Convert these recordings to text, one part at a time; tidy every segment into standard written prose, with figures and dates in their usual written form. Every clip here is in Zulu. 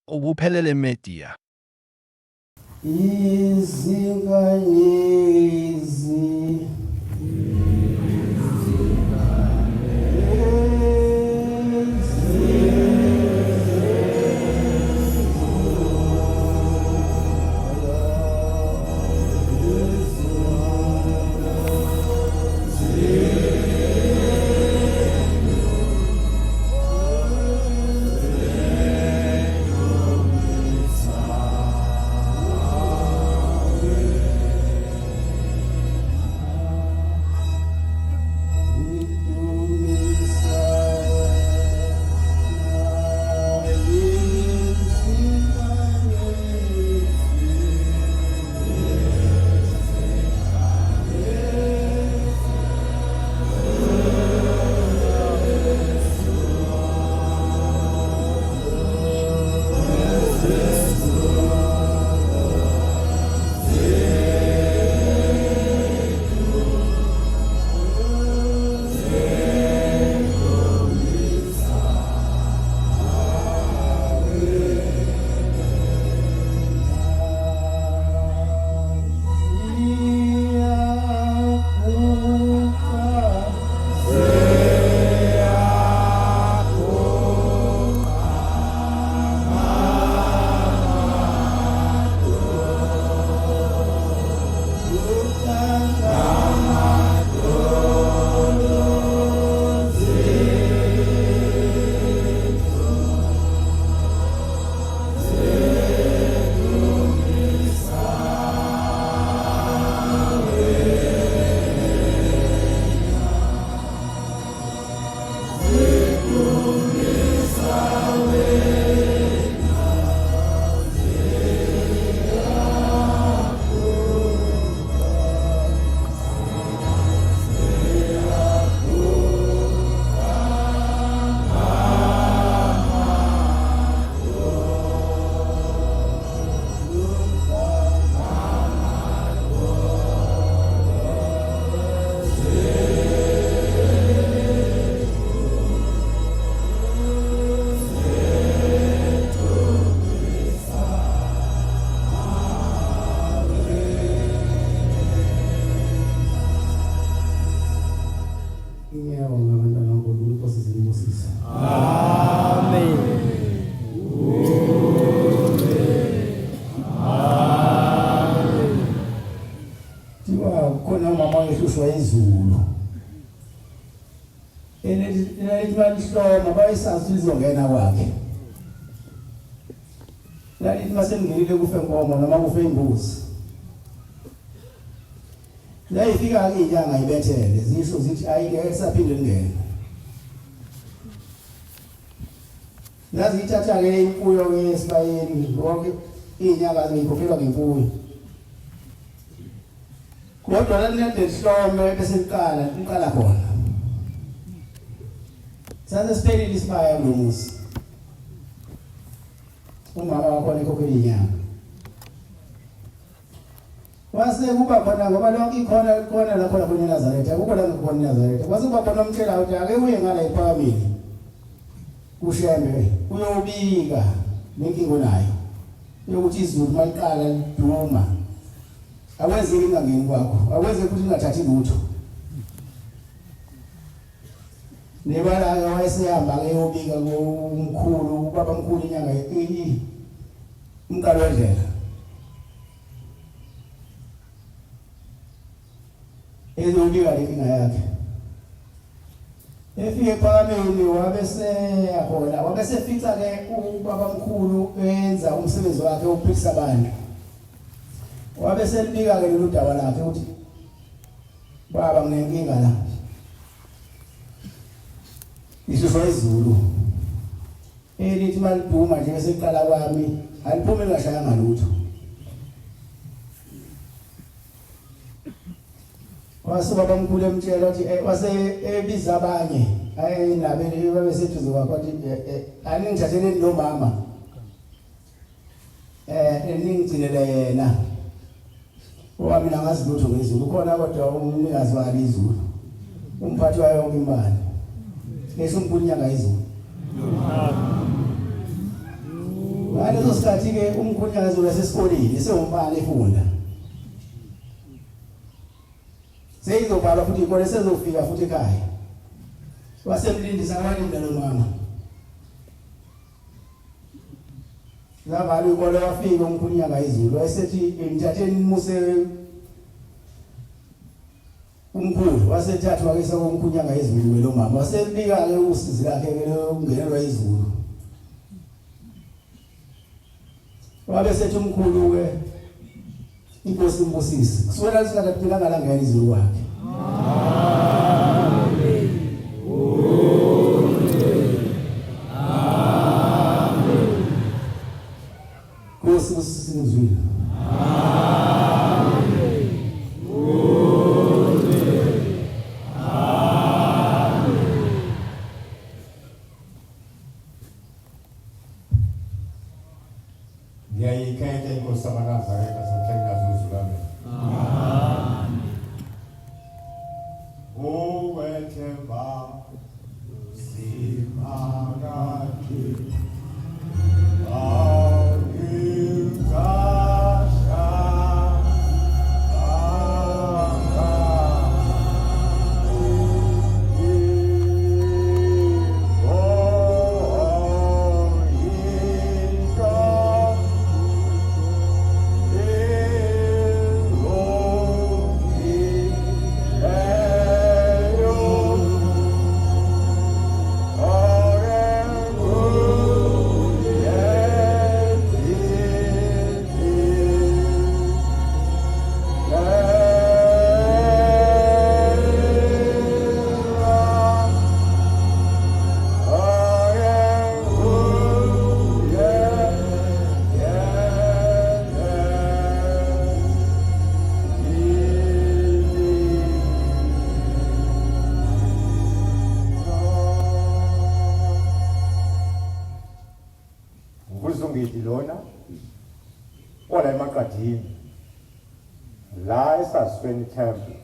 ubuphelele media. Izinkanyezi Izulu elihloma bayisazi izongena kwakhe lalithi masengingelile kufe inkomo noma kufe imbuzi layifika ke inyanga ibethele zisho zithi ayike saphinde lingene nazi ithatha ke imfuyo ke esibayeni wonke inyanga ziyikhokhelwa ngemfuyo kodwa lanede hlome bese iqala khona sase siphelile isibaya kulomuzi umama wakho nekhokhela inyanga wase kuba khona ngoba lonke khona la khona eNazaretha akukho la khona eNazaretha wase kuba khona umtshela ukuthi ake uye ngala iphamili kushembe uyobika nenkingo nayo yokuthi izulu maliqala liduma awenze ingangeni kwakho awenze ukuthi ungathathi lutho nebala wayesehamba ke yobika kumkhulu baba mkhulu inyanga umqalo wendlela ezobika lenkinga yakhe efike phameli wabese fica ke ubaba mkhulu enza umsebenzi wakhe wokuphilisa abantu wabese libika ke lolu daba lakhe ukuthi baba nginenkinga la isifo izulu elithi malibhuma nje bese iqala kwami aliphumi ngashaya ngalutho wase baba mkhulu emtshela ukuthi wase ebiza abanye ayinabele babesethuze wakwathi aningithatheleni lo mama ningigcinele yena owami nangazi lutho ngezulu khona kodwa umnikazi wali izulu umphathi wayo yonke imali lesumkhulu inyanga izulu ngaleso sikhathi ke umkhunyazi wasesikoleni sewumfana efunda seyizobhala futhi ikole sezofika futhi ekhaya wasemlindisa abalinda nomama ngavala ikole wafika umkhunyaka izulu wayesethi ngithatheni muse umkhulu wasethathwa ke sokumkhunyaka izulu lo mama wasebika ke usizi lakhe ke ungenelwa izulu wabe sethi umkhulu ke inkosi imbusisi kuswela lisingakaphilanga la ngene izulu wakhe Nkosi usizwile ngiyayikhetha inkosi yamaNazaretha sathengela zozulame owethemba simangaki la esasweni temple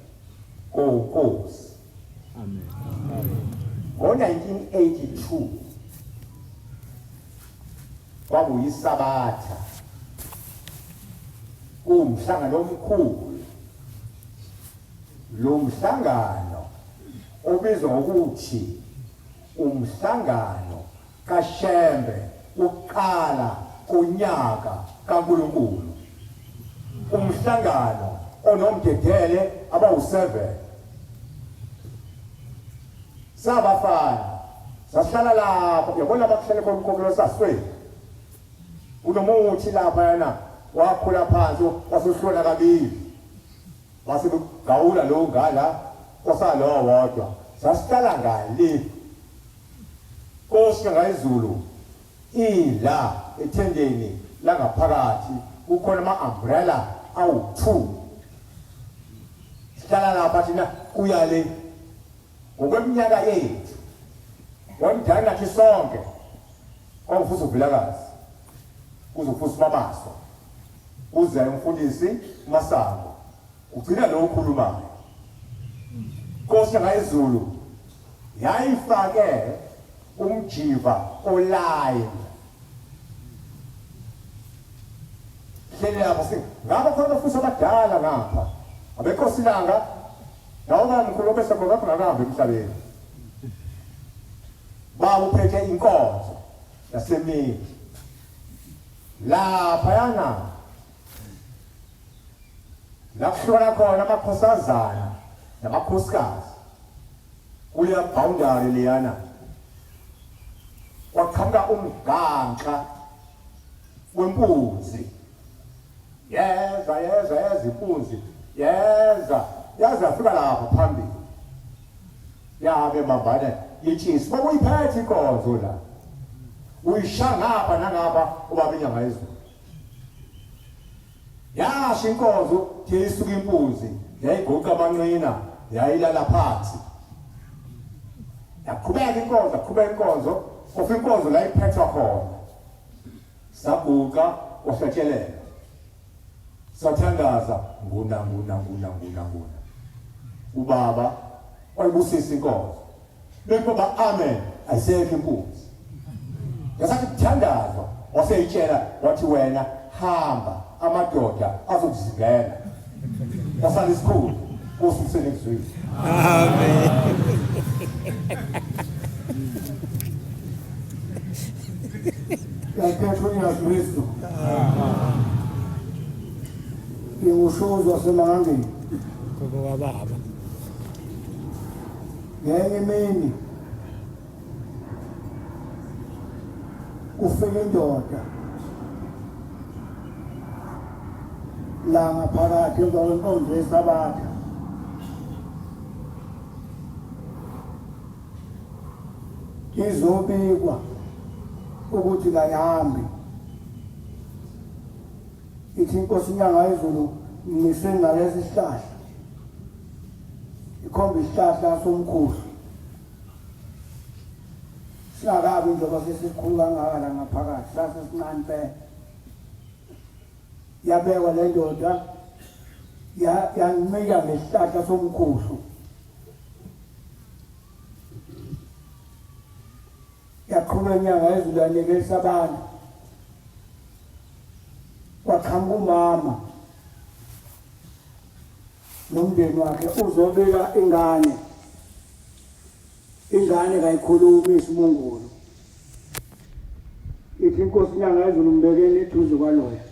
konkosi amen ngo-1982 kwakuyisabatha umhlangano omkhulu lo mhlangano obizwa ngokuthi umhlangano kaShembe uqala kunyaka kaNkulunkulu umhlangano onomdedele abawu7 sabafana sahlala lapho uyabona abakuhlele konkokhelo saswe unomuthi lapha yana wakhula phansi wasuhlona kabili wasebegawula lo ngala osalo wodwa sasihlala ngale Nkosi ngayizulu ila ethendeni la ngaphakathi kukhona ama-umbrella awu2 sihlala lapha thina kuyale ngokweminyaka yethu wamdala nathi sonke kwakufuza uvilakazi kuzofuza uMabaso uze umfundisi uMasango ugcina lo okhulumayo Nkosi ngayizulu yayifake umjiva online hlele lapha ngaba khona futhi abadala ngapha abeNkosi langa nawo mkhulu bese ngoba ngahambe emhlabeni baba uphethe inkonzo yasemini lapha yana lakuhlona khona amakhosazana namakhosikazi kuya boundary leyana waqhamuka umganxa wempunzi yeza impunzi yeza afika lapha phambili yabe mambane yitshisi bokuyiphethe inkonzo la uyishangapha nangapha ubabinyanga yezulu yasho inkonzo isuka impunzi yayigoqa amanqina yayilala phansi yaqhubeka inkonzo kofa inkonzo la iphethwa khona sabuka wahlatshelela sathandaza nguna ubaba wayibusisa inkonzo bekuba amen ayisekho impunzi yasathi kuthandazwa waseyitshela wathi wena hamba amadoda azokuzingena wasala isikhulu kusemsebenzini. Amen. Yakhetho uYesu ingushozo wasemangangeni Gogo kababa. ngenye imini ufike indoda la ngaphakathi emva kwenkonzo yesabatha izobikwa ukuthi kayihambi ithi inkosi inyanga yezulu ngiseni ngalesi sihlahla ikhomba isihlahla somkhuhlu singakabi njengoba sesikhulu kangaka la ngaphakathi sasesincane impela yabekwa le ndoda yancika ngesihlahla somkhuhlu yaqhubeka inyanga yezulu yanekelisa abantu kwaqhamuka umama nomndeni wakhe uzobika ingane kayikhuluma isimungulu ithi inkosi inyanga yezulu mbekeni eduze kwaloya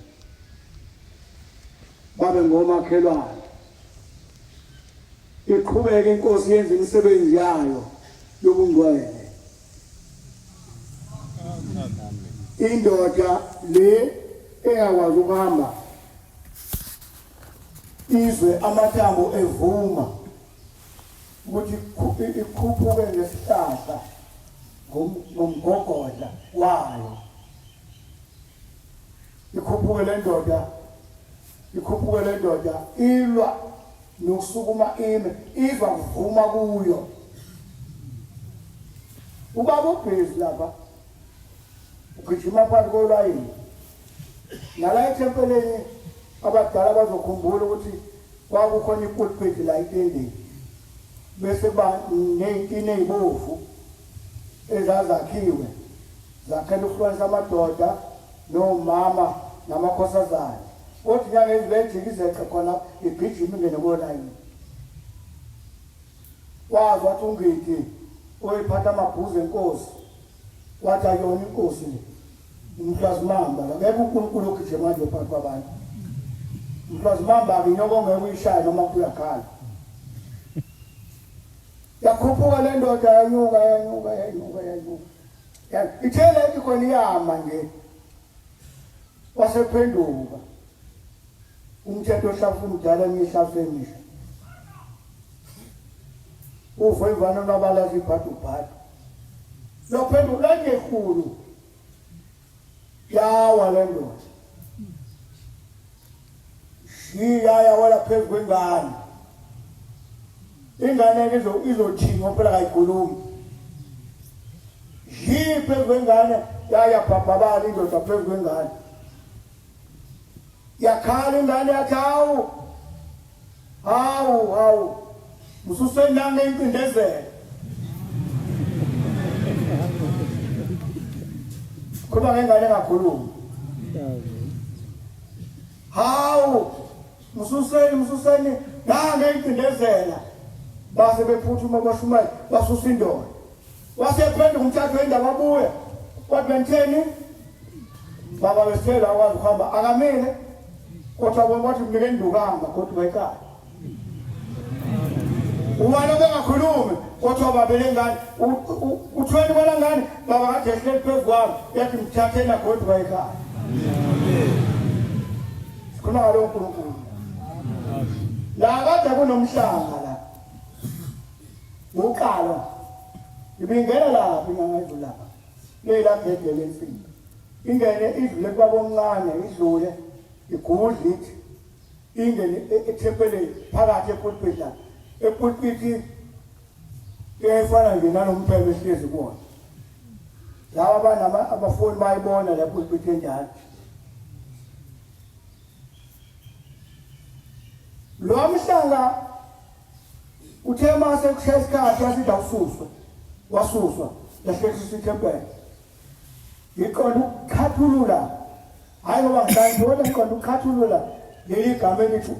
babe ngomakhelwane iqhubeke inkosi yenza imisebenzi yayo yobungcwele. Indoda le engakwazi ukuhamba izwe amathambo evuma ukuthi ikhuphuke ngesihlahla ngomgogodla wayo ikhuphuke le ndoda ilwa nokusukuma ime izwa kuvuma kuyo ubaba ubhezi lapha ugijima phakathi kolwayini nala ethempeleni abadala bazokhumbula ukuthi kwakukhona ipulpit la itendeni bese ba ney'tina ey'bovu ezazakhiwe zakhela ukuhlukanisa amadoda nomama namakhosazana othi inyanga ezibejikizeka khona igijima ingene kolayini wazi wathi ungidi oyiphatha amabhuzu enkosi wathi ayona inkosi le umhlazimamba akekho uNkulunkulu ogijima manje phakathi kwabantu umhlazimamba-ke inyoko ngeke uyishaye noma kuyakhala yakhuphuka le ndoda yanyuka ithele ethi khona iyama nje wasephenduka umthetho ohlafu umdala ngihlafu emisha uvo ivana nabala zibhadubhadu lophenduka ngekhulu yawa le ndoda shiyaya wala phezu kwengane ingane izothinga phela kayikhulumi phezu kwengane yaya bhabhabala indoda phezu kwengane yakhala ingane yathi hawu ususenanga incindezelo kuba ngengane engakhulumi hawu mususeni nanga incindezela base bephuthuma bashumayela basusa indoda wasephenduka umthathu wendaba abuya kwathi bentheni baba besithela akwazi ukuhamba akamile kodwa bona bathi mnike indukanga kodwa bayikhaya ubani bengakhulumi kodwa babele ngane uthweni bona ngane baba kade ehleli phezu kwami yathi mthathena kodwa bayikhaya sikhuluma ngalo uNkulunkulu la kade kunomhlanga la uqala ibingena lapha ingangayidlula lapha lela gede lensimbi ingene idlule kwabomncane idlule igudla ithi ingene ethempeleni phakathi epulpiti efana nje nanomphelo esihlezi kuwona laba abafuni bayibona le pulpiti enjalo lo mhlanga uthe mase kushaya isikhathi asithi wasuswa lahlekisa ithempeli ngiqonda ukukhathulula hayi ngoba ngidandona ngiqonda ukukhathulula leli gama elithi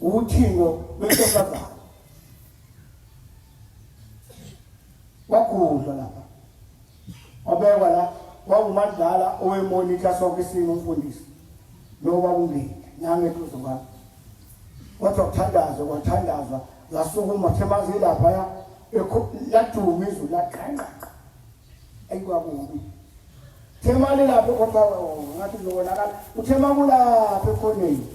uthingo lwenkosazana wakudla lapha wabekwa la wawumadlala owemonita sonke isimo umfundisi noba ungeke nyangeduzo ngakho kodwa kwathandazwa zasukuma themazi lapha laduma izulu laqanqa ayikwakubi themali lapho kodwa ngathi uzobonakala uthema kulapha ekhoneni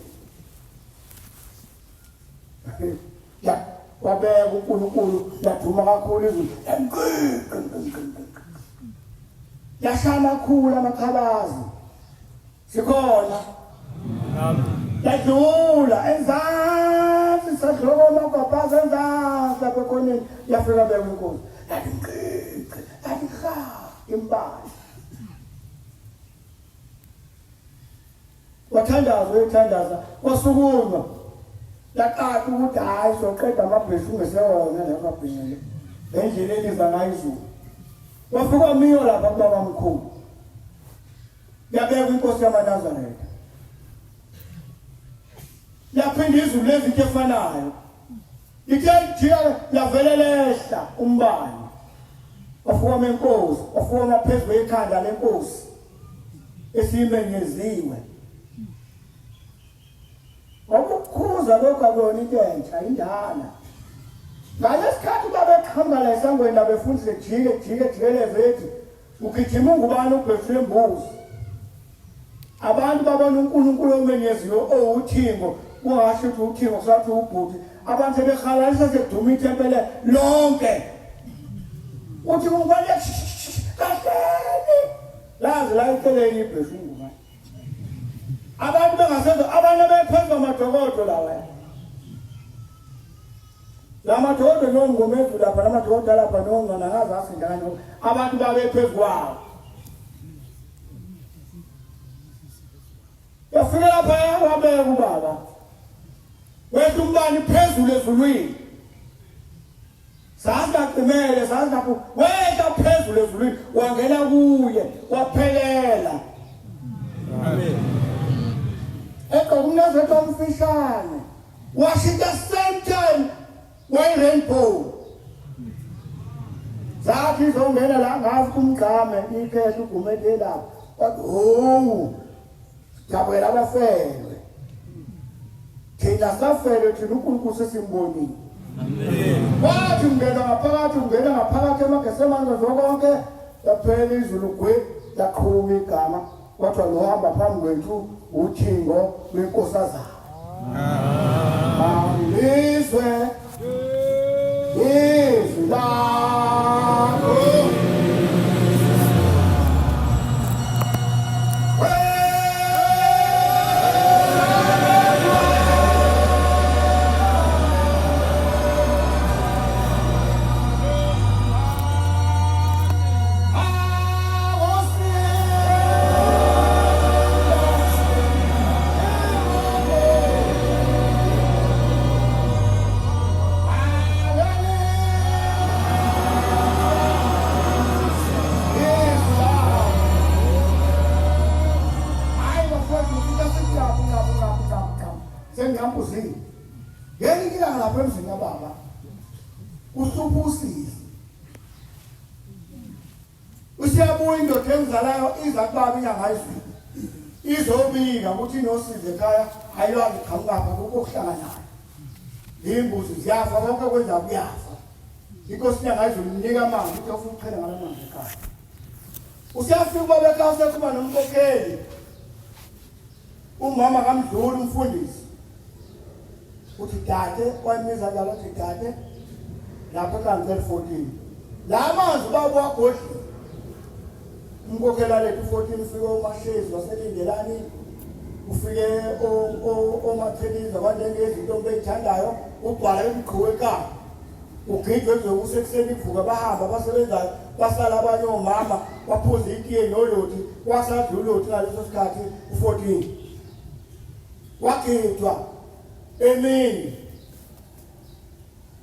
ya wabeka uNkulunkulu laduma kakhulu izulu yashana kakhulu amakhabazi sikhona yadlula enzansi sadlokoma kwabhaza enzansi lapha ekhoneni yafika beka inkosi yathi nqiqi yathi ha imbali wathandaza wasukunywa laqala ukuthi hayi soqeda amabhesu ungesewona lamabhele endleleni iza ngayizulu wafika miyo lapha kubaba mkhulu yabeka inkosi yamaNazaretha yaphinda izulu lezinto efanayo ithe jiya yavelelehla umbani wafuma inkosi wafuma phezulu ekhanda lenkosi esimenyeziwe wakukhuza lokho akuyona into entsha indala ngalesikhathi babekhamba la esangweni labefundise jikeleze ethi ugijima ungubani ubheswe embuzi abantu babona uNkulunkulu omenyeziwe owuthingo ungasho ukuthi uthingo sathi ubhuti abantu sebehalalisa sekuduma ithempele lonke uthi ngubani kahleni lazi la iteleni ibheswe ungubani abantu bengasenza abantu bephenza amadokodo lawa lamadokodo nongomezulu lapha lamadokodo lapha nongana ngazi asindane abantu babephezu kwawo yafika lapha wabeka ubaba wethu umbani phezulu ezulwini sangaqimele sangaphu wethu phezulu ezulwini wangena kuye waphelela amen ekumnazethu omfishane washita same time way-rainbow zathi zongena la ngazi kumgqame ikhethe ugumele lapha wathi howu jabwela abafelwe thina safelwe thina uNkulunkulu sesimbonile wathi ungena ngaphakathi emagesemane zokonke yaphela izulu gwe laqhuma igama kwathiwa lohamba phambi kwethu uthingo lwenkosazana alizwe izwi lakho sengihambuzile ngeke ngilanga lapha emzini kababa usuphusile usiyabuya indoda engizalayo iza kubaba inyanga izwi izobika ukuthi inosize ekhaya ayilwazi qhamukapha kokuhlanganayo imbuzi ziyafa konke kwenza kuyafa inkosi inyanga izwi imnika amanzi ukuthi ufuna ukuqhela ngalamanzi ekhaya usiyafika ubaba ekhaya usekuba nomkhokheli umama kaMdluli umfundisi uthi dade wayimiza njalo uthi dade lapha kaNgcele 14 la manzi babo wagodli umkhokhela lethu 14 ufike uMashezi waselindelani ufike oMatheliza kwanjengezinto izinto bezithandayo ugcwala emqhuwe ekhaya ugidwe ezokusekuseni ivuka bahamba basebenzayo basala abanye omama baphuza itiye nolothi wasadlula ulothi ngaleso sikhathi u14 wakhetwa emini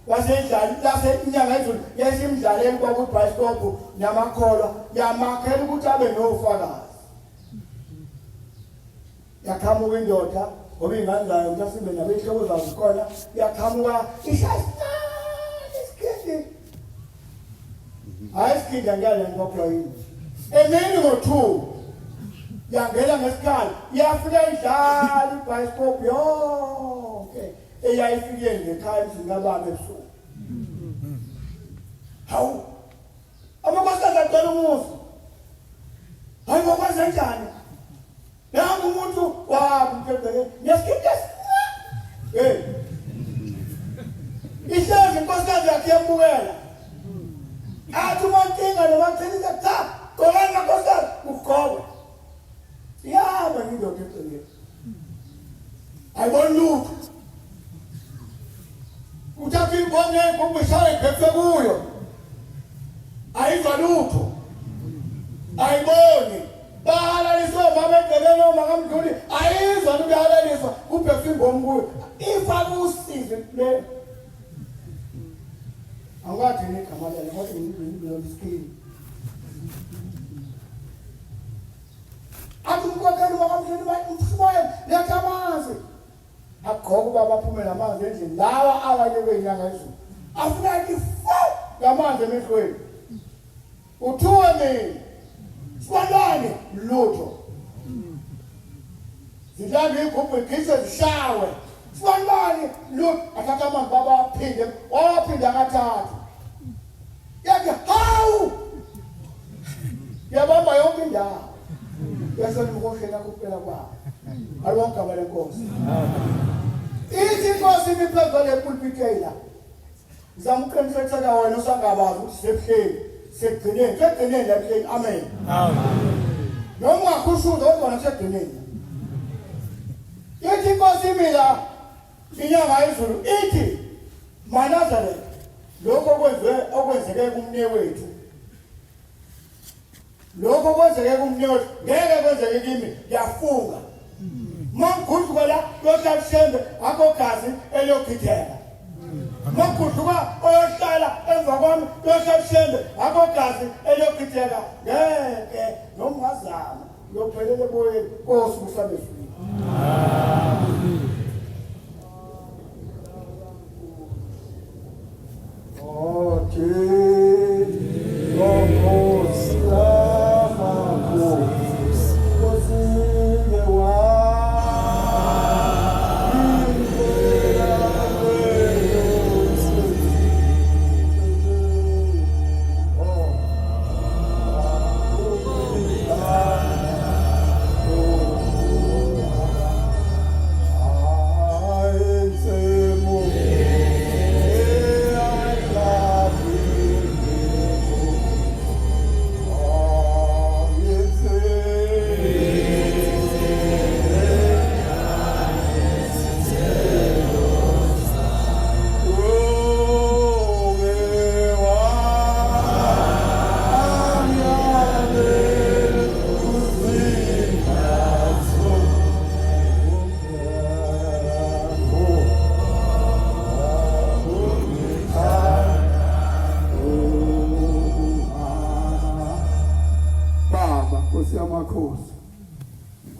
wasedlala lase inyanga ezulu yesimdlaleni kwakuBioscope namakholwa yamakhela ukuthi abe nofakazi yakhamuka indoda ngoba ingane zayo mhlawumbe nabehlobo zayo zikhona yakhamuka ishayisana isikindi ayisikindi ngale ngokho yini emini ngo2 yangena ngesikhala yafika idlala iBioscope yonke eyayifike ngekhaya izingabambe ebusuku hawu amakhosikazi acela umuzi hayi ngokwenza njani nangu umuntu wabukebheke yesikinde ihlezi inkosikazi yakhe yambukela athi umankinga nomachelisa cha kolani makhosikazi ukhowe yaba ngindoda eceleni ayiboni lutho uthatha imbone kumshaya iphephe kuyo ayizwa lutho ayiboni bahalaliswa mama egcebeni omakamdluli ayizwa ukuhalaliswa kuphephe imbomu kuyo ifaka usize le angathi negama lelo ngoba ngibilo liskini athi umkhokheli wakamdluli umsimoya liyathamanzi akho baba phumela amanzi endlini lawa abanye kwenyanga ezulu afuna ifo lamanzi emehlweni uthuwe mina sibalwane lutho zidlala igubhu igise zishawe sibalwane lutho athatha amanzi baba aphinde waphinda kathathu yakhe hawu yabamba yonke indawo yasona umkhokheli akuphela kwawo alongaba lenkosi ithi inkosi imiphezo lepulpitela zamqinisekisa wena usangabazi ukuthi sebuhleni segcineni labuhleni amen noma ungakhushuza kodwa segcineni ithi inkosi imila inyanga ezulu ithi maNazaretha lokho okwenzeke kumne wethu lokho kwenzeke kumne wethu ngeke kwenzeke kimi yafunga Mangudluka la yohlashembe akho gazi eliyokhitheka Mangudluka oyohlala emva kwami yohlashembe akho gazi eliyokhitheka ngeke nomazama yophelele boyeni Nkosi usabezwini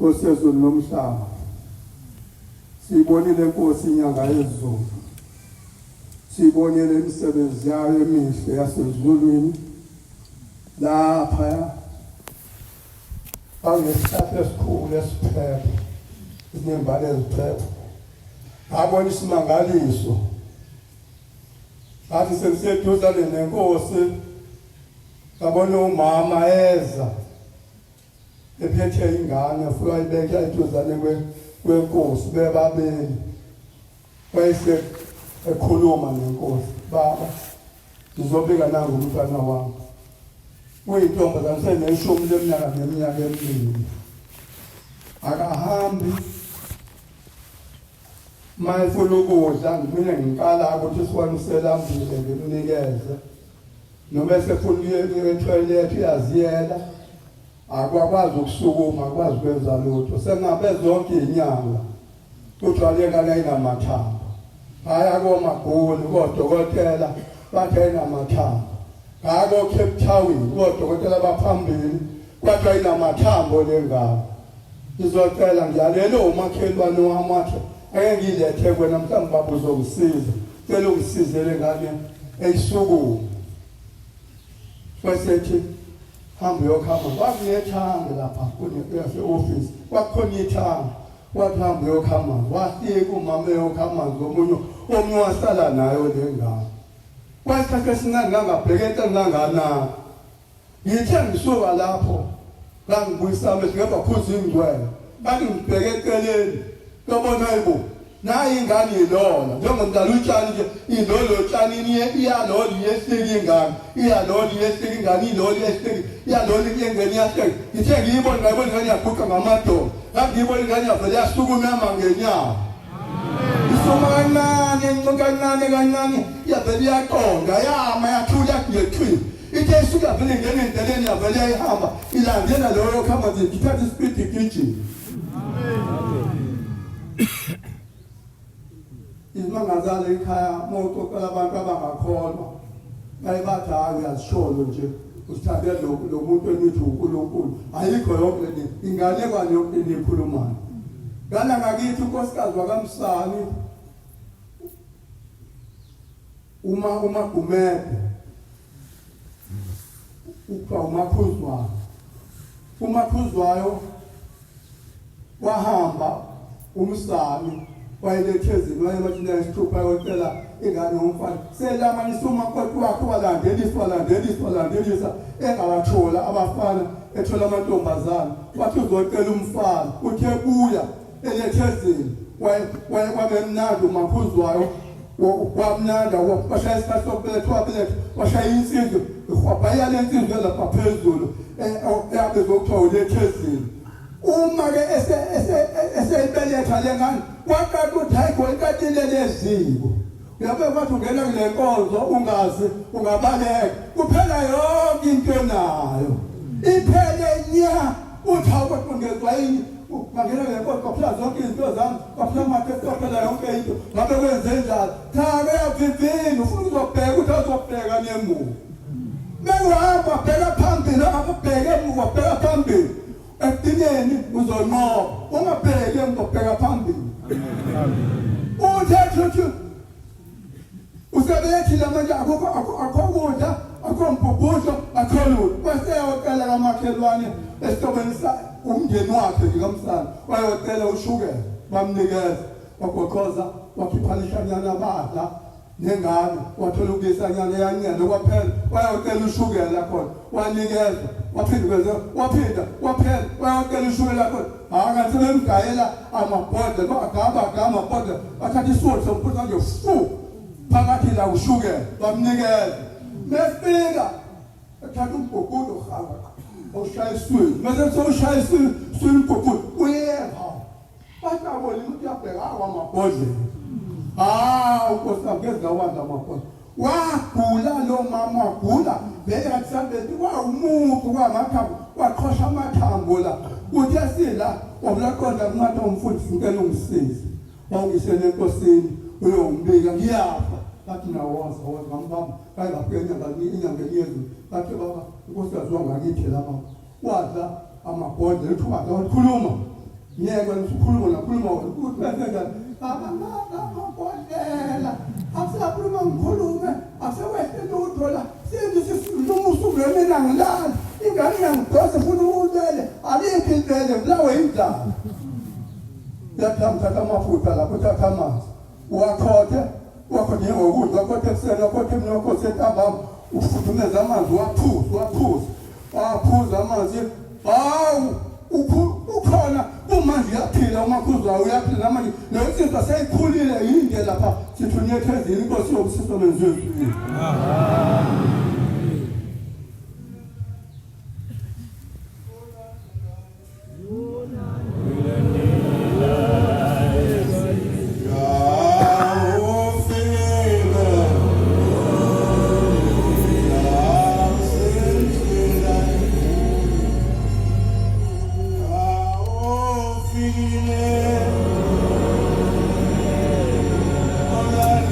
Nkosi yezulu nomhlaba sibonile Nkosi inyanga yezulu sibonile imisebenzi yayo emihle yasezulwini lapha bangesihlathe esikhulu esiphepha izimbali eziphepha abona isimangaliso athi sesiseduzane nenkosi babona umama eza ephethe ingane futhi ayibeka eduzane kwenkosi bebabili wayese ekhuluma nenkosi baba ngizobika nangu umntwana wami uyintombazane seneshumi leminyaka neminyaka emibili akahambi mayifuna ukudla ngimine ngiqala ukuthi siwanuselambile ngimnikeze noma esefuna etoilet yaziyela akwakwazi ukusukuma akwazi ukwenza lutho sengabe zonke inyanga kujwayeleka la inamathambo haya koMagoli kodokotela bathe inamathambo, haya koCape Town kodokotela baphambili kwathi inamathambo lengane. Ngizocela ngiyalelo umakhelwane wami wathi ake ngilethe kwena mhlawumbe baba uzongisiza, cela ungisize lengane eyisukume. Wasethi hambe yokhama, wakunethanga lapha kune-office, wakhona ithanga, wathi hambe yokhama, wafika umama yokhama ngomunye omnye wasala nayo lengane. Kwasikhathi esincane ngangabheka entanganana, ngithe ngisuka lapho ngangibuyisa amehlo ngemva phuza ingcwele, bathi ngibheke eceleni ngabona hayibo nayi ingane ilola njengomdala utshani nje, ilolo tshanini iyaloli yehleki ingane, iyaloli yehleki ingane, iloli yehleki iyaloli yengene iyahleki. Ngithe ngiyibona ngayibona ingane yaguqa ngamadolo, ngangiyibona ingane yavele yasukumama ngenyawo. Isoma kancane kancane yavele iyaqonda yama yathula yakuyethwini. Ithe isuka vele ngene endeleni yavele yayihamba ilandela loyo khamba nje ngithatha ispeed igijima. Izimangazane ekhaya moqoqela abantu abangakholwa bayibathi hayi uyazisholo nje usithandela lo muntu enithi uNkulunkulu, ayikho yonke le inganekwane yonke enikhulumayo. Ngala ngakithi unkosikazi wakaMsani uMagumede ukuthiwa uMakhuzwayo. uMakhuzwayo wahamba uMsani wayelethezini wayemathina isithupha yocela ingane yomfana selamanisa umakoti wakhe walandelisa engawathola abafana ethola amantombazana. Wathi uzocela umfana, uthe kuya elethezini wabemnandi uMakhuzwayo wamnanda washaya isikhathi sokubeletha wabeletha washaya insizwe wabhaya le nsizwe lapha phezulu eyabezokuthiwa ulethezini. Uma-ke eseyibeletha le ngane waqala ukuthi hayi golikatile leziko uyabe kwathi ungena kule nkonzo ungazi ungabaleka kuphela yonke into nayo iphele nya uthi awukuthi ungezwa yini bangena kule nkonzo kwaphela zonke izinto zami kwaphela amakhesi kwaphela yonke into ngabe kwenze njalo thake yavivini ufuna ukuzobheka ukuthi awuzobheka nemuva bekuhamba bheka phambili angakubheke emuva bheka phambili ekugcineni uzonqoba ungabheki emuva bheka phambili. Uthethe usebethile manje akho kudla akho mbhubhusho akho lutho waseyocela kamakhelwane esitobeni umndeni wakhe ngekamsana wayocela ushukela bamnikeza wagoqoza wakhipha lishanyana badla nengane wathola ukuyisanyana yancela kwaphela wayocela ushukela khona wanikeza waphinda waphela wayocela ushukela khona akathi bemgayela amabhodle bagaba amabhodle bathatha isoti somphuza nje fu phakathi la ushukela bamnikeza befika ethatha umbhukudo hamba ushaya iswini mase soshaya iswini umbhukudo uyeva batabona ukuthi yabheka amabhodle ukosabeza wanda amabhodle wagula lo mama wagula vele kathambeni wawumuntu kwamathambo waqhosha amathambo la uthi asila wabulaqonda kungathi umfundisi ngeke ungisize wawungisele enkosini uyombika ngiyafa bathi nawoza ngambamba bayingapenya inyanga yezwe bathi baba inkosikazi wangakithi lapha wadla amabhodle ethi wakhuluma ngeke ngikhuluma nakhuluma ukuthi bese njani amabhodlela akusakhuluma ngikhulume asewehle lutho la sengisilumusubulene nangilala ingane yangidose futhi ubulele alikho ilele bulawe indlala yathatha amafutha lapho uthatha amanzi wakhothe ngokudla wakhothe ekuseni wakhothe emini wakhothe entambama ufuthumeza amanzi waphuza amanzi ukhona umanje yaphila uMakhuzwayo uyaphila namanje lezinto seyikhulile yinde lapha sithi unyethezile inkosi yokusiso lenzweni. All right.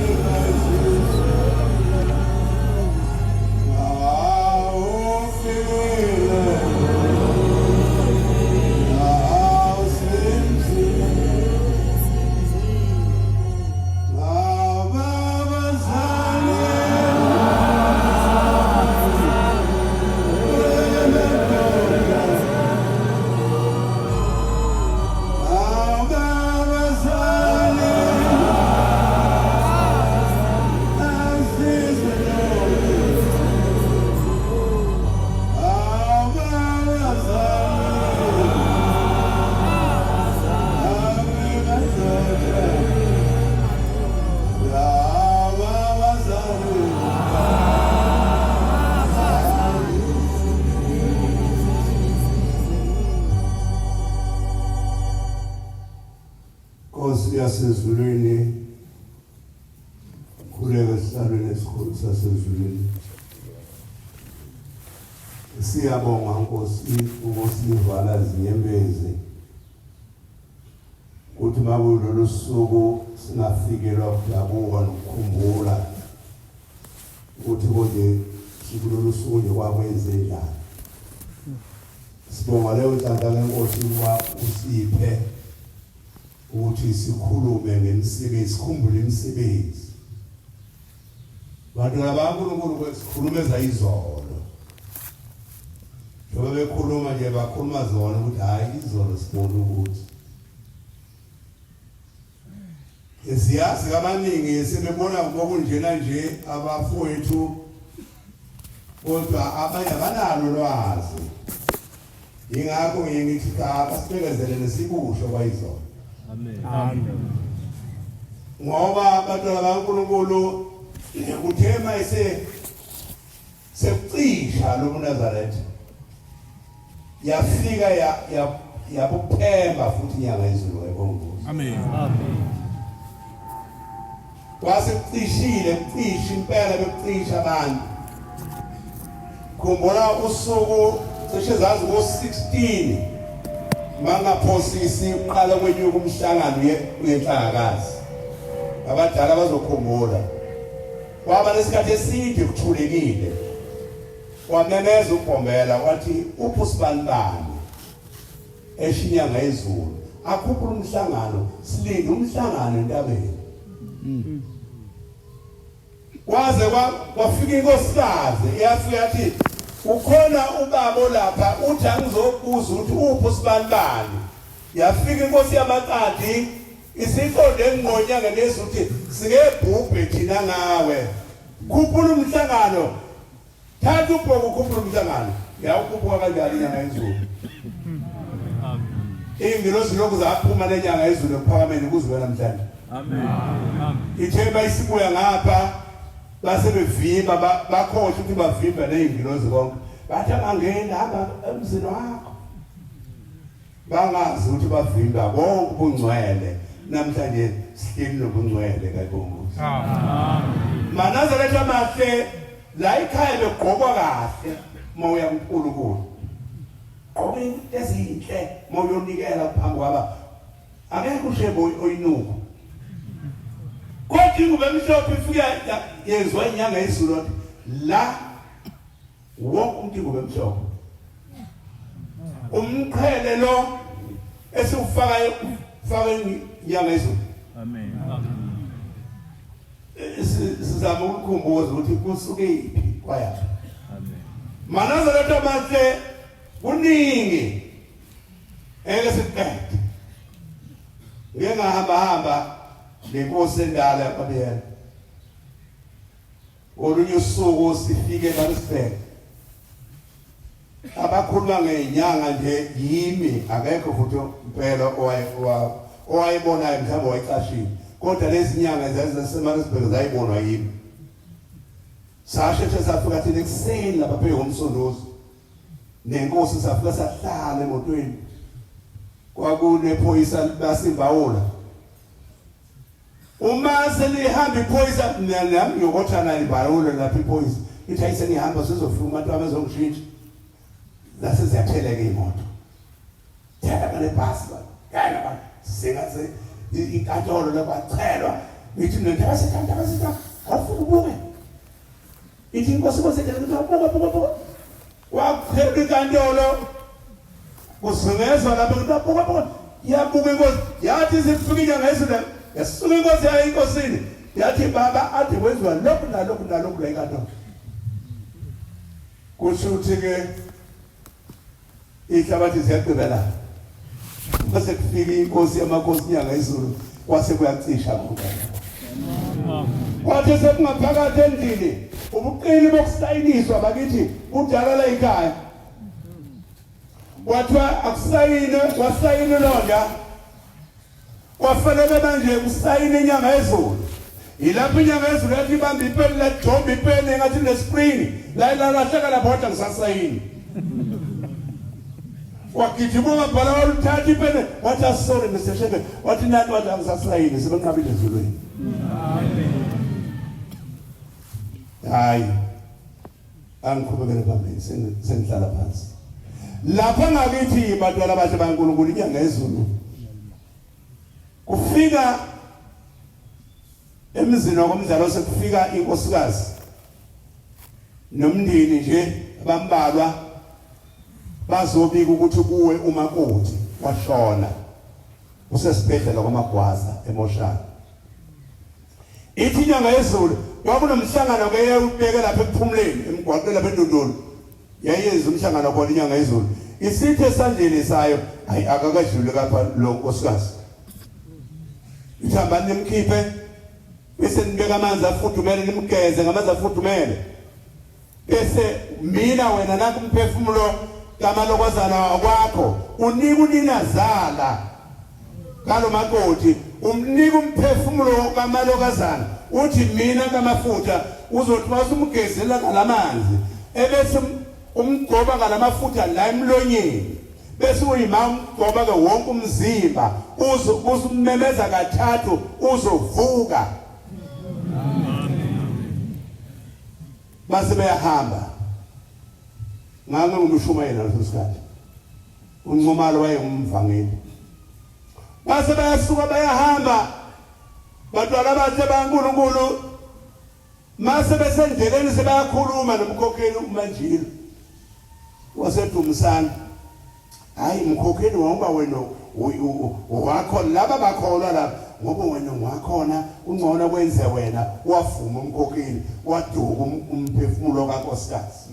Nkosi yasezulwini, khuleka sihlalweni esikhulu sasezulwini. Siyabonga Nkosi ukusivala zinyembezi ukuthi makulolu suku singafikelwa ukudabuka nokukhumbula ukuthi konje sikulolu suku nje kwakwenze njani. Sibonga leyo nhlanda kaNkosi ukuba usiphe ukuthi sikhulume ngemisebenzi, sikhumbule imisebenzi. Bantu labaNkulunkulu kwesikhulumeza izolo. Njengoba bekhuluma nje bakhuluma zona ukuthi hayi izolo sibona ukuthi siyazi kabaningi sebebona ngokunjena nje abafowethu kodwa abanye abanalo lwazi. Ingakho ngithi cha asibekezelele sikusho kwayizolo. Amen. Ngoba abantwana baNkulunkulu kuthema sekucisha lo Nazareth. Yafika yabuphemba futhi inyanga yezulu ebongozi. Amen. Wasekucishile kucisha impela bekucisha abantu. Khumbula usuku cishe zazi ngo-16 mangaphosisi uqala kwenyuka umhlangano uyenhlangakazi. Abadala bazokhumbula. Kwaba lesikhathi eside kuthulekile. Wamemeza uBhombela wathi uPhusibani eshinyanga yezulu akuphi umhlangano silinde umhlangano entabeni. Kwaze kwafika inkosikazi eyafika yathi ukhona ubaba lapha uthi angizokubuza ukuthi uPhusibani. Yafika inkosi yamaqadi isiqonde engqonyanga lesuthi sikebhubhe thina ngawe. Khuphula umhlangano. Thatha ubhoko ukhuphula umhlangano. Yawukhuphuka kanjani inyanga yezulu. Ingilosi lokhu zaphuma lenyanga yezulu ephakameni kuziwe namhlanje. Amen. Ithemba isibuya ngapha base bevimba bakhohle ukuthi bavimba nezingilosi konke. Bathi angena hamba emzini wakho. Bangazi ukuthi bavimba konke ubungcwele. Namhlanje sihleli nobungcwele kaNkosi. Amen. Manazareth amahle la ikhaya begqokwa kahle moya uNkulunkulu. Gqoka ezinhle moya unikela phambi kwaba. Akekho ushebo oyinuku. Kodwa kube mhlophe ifika yezwa inyanga yezulu la wonke umuntu kube mhlophe. Umqhele lo esufaka inyanga yezulu. Amen. Sizama ukukhumbuza ukuthi kusuke iphi kwayaphi. Amen. Manazareth amahle kuningi sikade. Ngiyahamba lenkosi endala yaBabiyela. Olunye usuku sifike eMaritzburg. Abakhuluma ngenyanga nje yimi akekho futhi impela owayibona mhlawumbe wayicashile. Kodwa lezi nyanga zaseMaritzburg zayibonwa yimi. Sasheshe safika thina ekuseni lapha phezu komsondozo. Nenkosi safika sahlala emotweni. Kwakunephoyisa basimbawula. Uma selihamba iphoyisa nami ngiyokothana ibhawula lapha iphoyisa. Ithi ayise ngihamba sizofika umuntu abazongishintsha. Lase siyatheleka imoto. Thela kale bus ba. Yana ba singaze inkantolo lakwachelwa. Ithi nendaba sekantaba sitha awufuna ubuke. Ithi inkosi kwasethela buka. Waphela inkantolo. Kusungezwa lapha buka. Yabuka inkosi. Yathi sifika inyanga yezulu. Yasuka inkosi yayo inkosini. Yathi baba athi wenziwa lokhu nalokhu la inkantolo. Kusho ukuthi ke ihlabathi ziyaqhubela. Base kufika inkosi yamakhosi inyanga yezulu kwase kuyacisha konke. Kwathi sekungaphakathi endlini ubuqili bokusayiniswa bakithi udala la ekhaya. Wathiwa akusayine wasayine londa. Wafanele manje usayine inyanga yezulu. Ilapho inyanga yezulu yathi ibamba ipeni la job ipeni ngathi le spring la lahleka lapho kodwa ngisasayini. Wakijibwa mabhala waluthatha ipene wathi sorry Mr. Shepherd wathi nathi wathi angisasayini sebenqabile ezulwini. Hayi angikhubekele phambili sengihlala phansi lapha ngakithi bantwana bahle baNkulunkulu inyanga yezulu kufika emizini wakomdlalo sekufika inkosikazi nomndeni nje bambalwa bazobika ukuthi kuwe umakoti washona usesibhedlela kwaMagwaza eMoshana. Ithi inyanga yezulu kwakunomhlangano ke ubeke lapha ekuphumuleni emgwaqweni lapha eNdundulu yayenza umhlangano khona inyanga yezulu isithe esandleni sayo hayi akakadluli kapha lo nkosikazi ihamba nimkhiphe bese nibeka amanzi afudumele nimgeze ngamanzi afudumele bese mina wena naku umphefumulo kamalokozana kwakho unika uninazala kalo makoti umnika umphefumulo kamalokazana uthi mina kamafutha uzothi masumgezela ngalamanzi ebese umgcoba ngalamafutha la emlonyeni bese uyima umgcoba ke wonke umzimba uzumemeza kathathu uzovuka. Base bayahamba ngake ngumshumayela lesikhathi uNcumalo wayengumvangeli base bayasuka bayahamba bantwana bathe baNkulunkulu mase besendleleni sebayakhuluma nomkhokheli uManjilo waseDumisana hayi umkhokheli wonke wena wakho laba bakholwa la ngoba wena wakhona ungcono kwenze wena wavuma umkhokheli waduka umphefumulo kaNkosikazi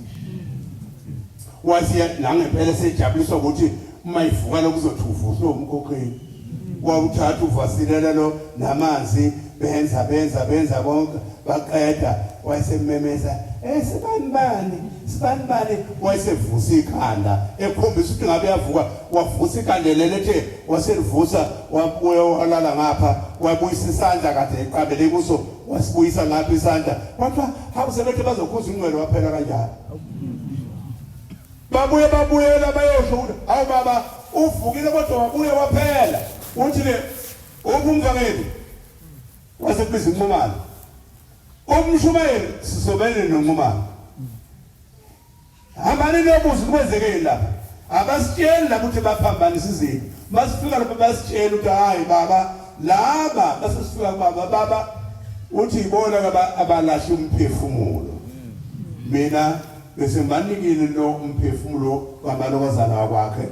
wathi nangempela sejabuliswa ukuthi mayivuka lokuzothuvuswa umkhokheli wawuthatha uvasilela lo namanzi benza bonke baqeda wayesememeza sibanibani wayesevusa ikhanda ekhombisa ukuthi ngabe yavuka wavusa ikhanda lelethe waselivusa wabuya walala ngapha wabuyisa isandla kade eqabele kuso wasibuyisa ngapha isandla wathi hawuselethe bazokhuza ingcwele waphela kanjalo babuyela bayosho ukuthi hawu baba uvukile kodwa wabuye waphela uthi le umvangeli wasekubiza uNcumalo umshumayeli sisobele noNcumalo hambani nobuza kwenzekeni lapha abasitsheli lapho ukuthi baphambanisa izinto basifika lapha basitshela ukuthi hayi baba laba basifika baba uthi ibona abalahla umphefumulo mina bese manikile lo umphefumulo kwamalokazana wakwakhe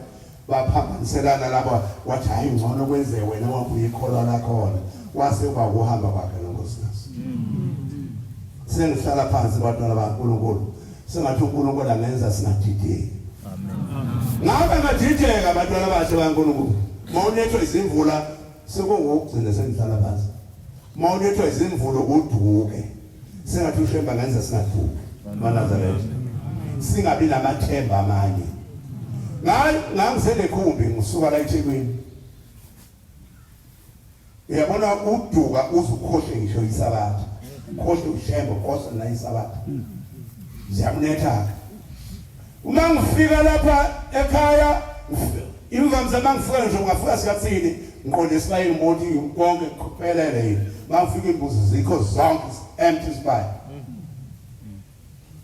baphambaniselana lapha wathi hayi ngcono kwenze wena wakuyikholwa lakhona wase kwakuhamba kwakhe nonkosikazi sengihlala phansi bantwana baNkulunkulu sengathi uNkulunkulu angenza singadideki ngabe ngadideka bantwana bahle baNkulunkulu mawunethwa izimvula sekungokugcina sengihlala phansi mawunethwa izimvulo uduke sengathi ushemba ngenza singaduki maNazaretha singabi namathemba amanye ngangisele khumbi ngisuka la eThekwini uyabona uduka uzukhohle ngisho isabatha khohle ushemba khohle na isabatha ziyamnetha uma ngifika lapha ekhaya imvamisa mangifika nje ngafika sikatsini ngiqonde esibayeni moti konke kuphelele mangifika imbuzi zikho zonke empty spy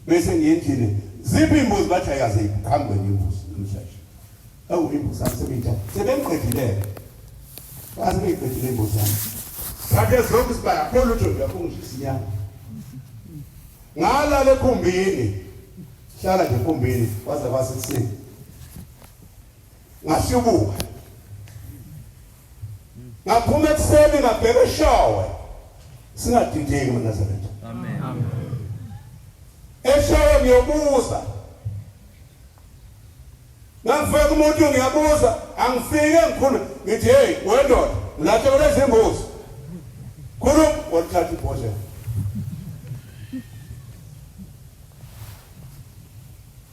bese ngiyendlini ziphi imbuzi bathi ayaziphi khambe imbuzi umsheshe awu imbuzi asebenza sebengiqedile base beyiqedile imbuzi yami bathe zonke spy akho lutho yakungishisa inyama ngala lekhumbini hlala nje ekhumbini waze kwasekuseni ngashubuka ngaphuma ekuseni ngabheka eshowe singadideki maNazaretha amen eshowe ngiyobuza ngafika umuntu ngiyabuza angifike ngikhulu ngithi hey wendoda ngilahlekelwe izimbuzi khulu wathatha ibhodlela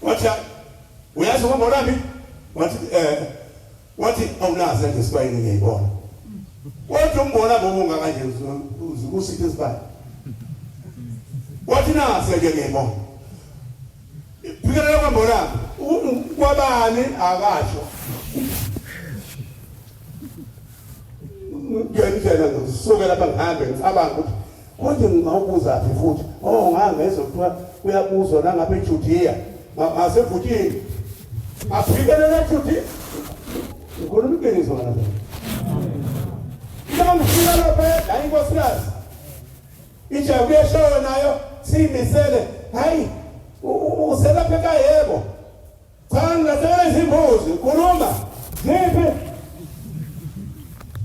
wathi uyazi ukubona mi wathi awunazi nje sibayini ngiyibona wathi umbona bobunga kanje usithi sibayi wathi nasi nje ngiyibona phikelela kwambona kwabani akasho ngiyenzela ngisuke lapha ngihambe ngicabanga ukuthi konke ngingawubuza phi futhi ngangezwe kuthiwa kuyabuzwa la ngapha eJudiya ngasevutini aphikelela eJudiya ngikhuluma iqiniso ngala lapha ngifika lapha la inkosikazi ija kuyeshowe nayo siyimisele hayi uselapha ekhaya yebo cha ngilahlekela izimbuzi khuluma ziphi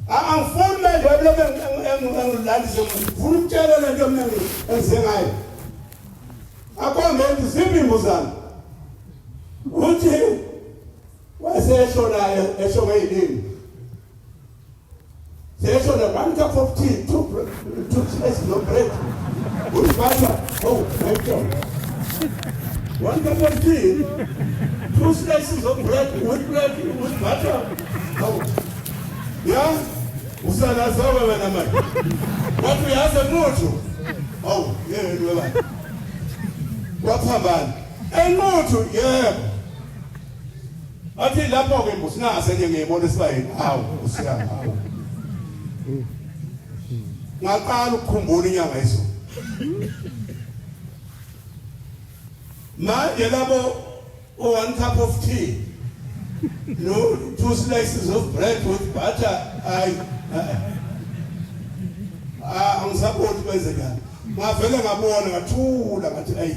angifuni manje wabilokhu engilalise ngifuna ukutshela le nto mina engize ngayo akhombe ziphi imbuzana uthi wasesho naye esho ngeyilimi sesho na 1 cup of tea 2 slices of bread with butter my God 1 cup of tea 2 slices of bread with butter yeah usala zawe wena manje wathi uyaze muthu yena wena waphambana enquthu yebo athi lapho ke mbusi nase nje ngiyibona sibayini usiyama ngaqala ukukhumbula inyanga izo manje labo 1 cup of tea no 2 slices of bread with butter angisaphothi kwenzekani ngavele ngabona ngathula ngathi ayi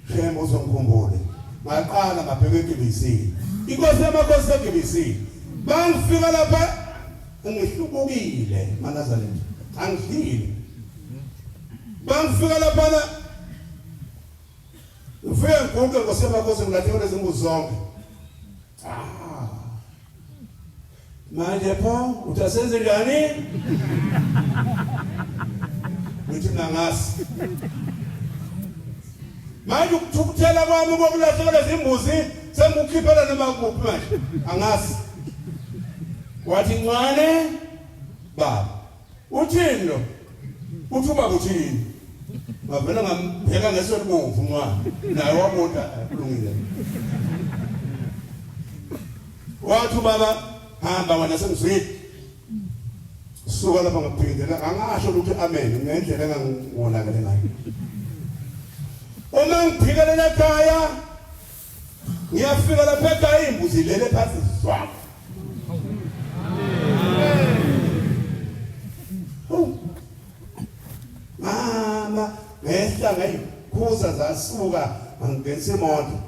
shemo uzongikhumbule ngaqala ngabheka eGBC inkosi yamakhosi eGBC bangifika lapha ngihlubukile Manazareth angidlile bangifika lapha na ufike ngikuke inkosi yamakhosi ngilahlekela izimbuzi zonke manje pho utasenze njani uthi ngangasi manje ukuthukuthela kwami kokulahlekela izimbuzi sengikukhiphela noma kuphi manje angasi wathi ncwane baba uthini lo uthi ubaba uthini ngavela ngambheka ngeso libomvu ncwane naye wabona kulungile wathi baba hamba wena sengizwile suka lapha ngaphindela angasho ukuthi amen ngendlela engangibonakala ngayo uma ngiphikelela ekhaya ngiyafika lapha ekhaya imbuzi lele phansi zwa mama ngehla ngayikhuza zasuka angenisa imoto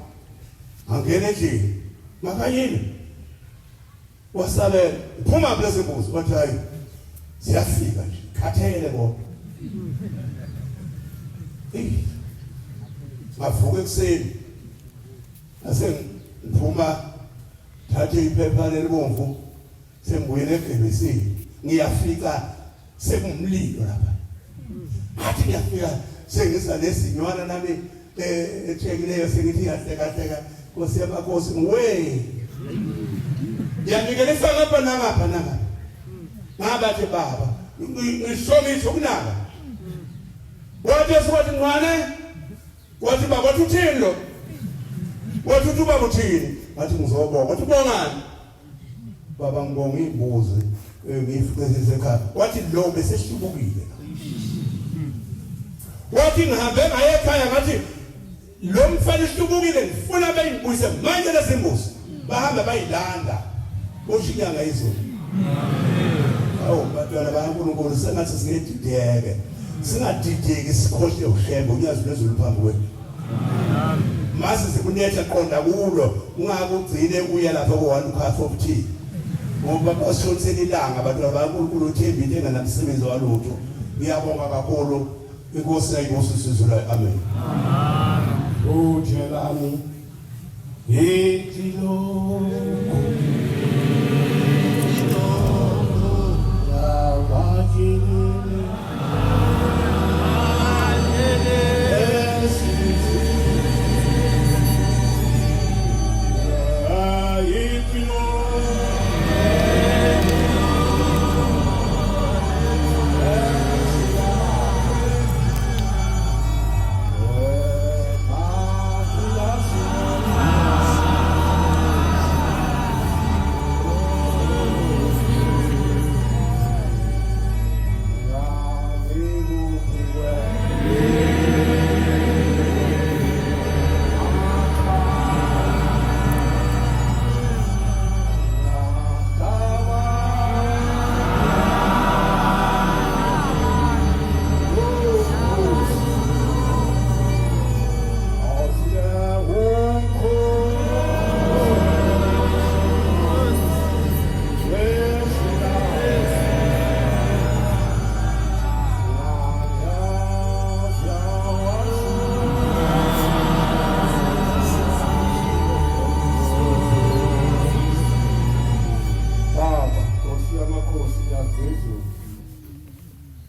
angene endlini makayini wasabe phuma kulezi mbuzi wathi hayi siyafika nje khathele bona ngavuka ekuseni ase ngiphuma thathe iphepha lelibomvu sengibuyele eGBC ngiyafika sekumlilo lapha athi ngiyafika sengisa lesinywana nami ethekileyo sengithi yahleka Nkosi yamakhosi ngwe yangikelisa ngapha nangapha ngabathi baba ngishomisho kunaka wathi siwathi ngwane wathi baba wathi uthini lo wathi uba uthini wathi ngizobonga wathi bongani baba ngibonga imbuzi ngiyifiqisise ekhaya wathi lo besehlubukile wathi ngihambe ngaye ekhaya ngathi lo mfana ehlubukile ngifuna bayibuyise manje lezimbuzi bahamba bayilanda oshinyanga izolo bantwana baNkulunkulu sengathi singedideke singadideki sikhohle uhlembe unyazi lwezulu phambi kwethu mase sikunetha qonda kulo ungakugcine uya lapha ku1 cup of tea ngoba bashothela ilanga bantwana baNkulunkulu uthembile enganamsebenzi walutho ngiyabonga kakhulu inkosi ayinkosi sizwe amen ujelani yetilo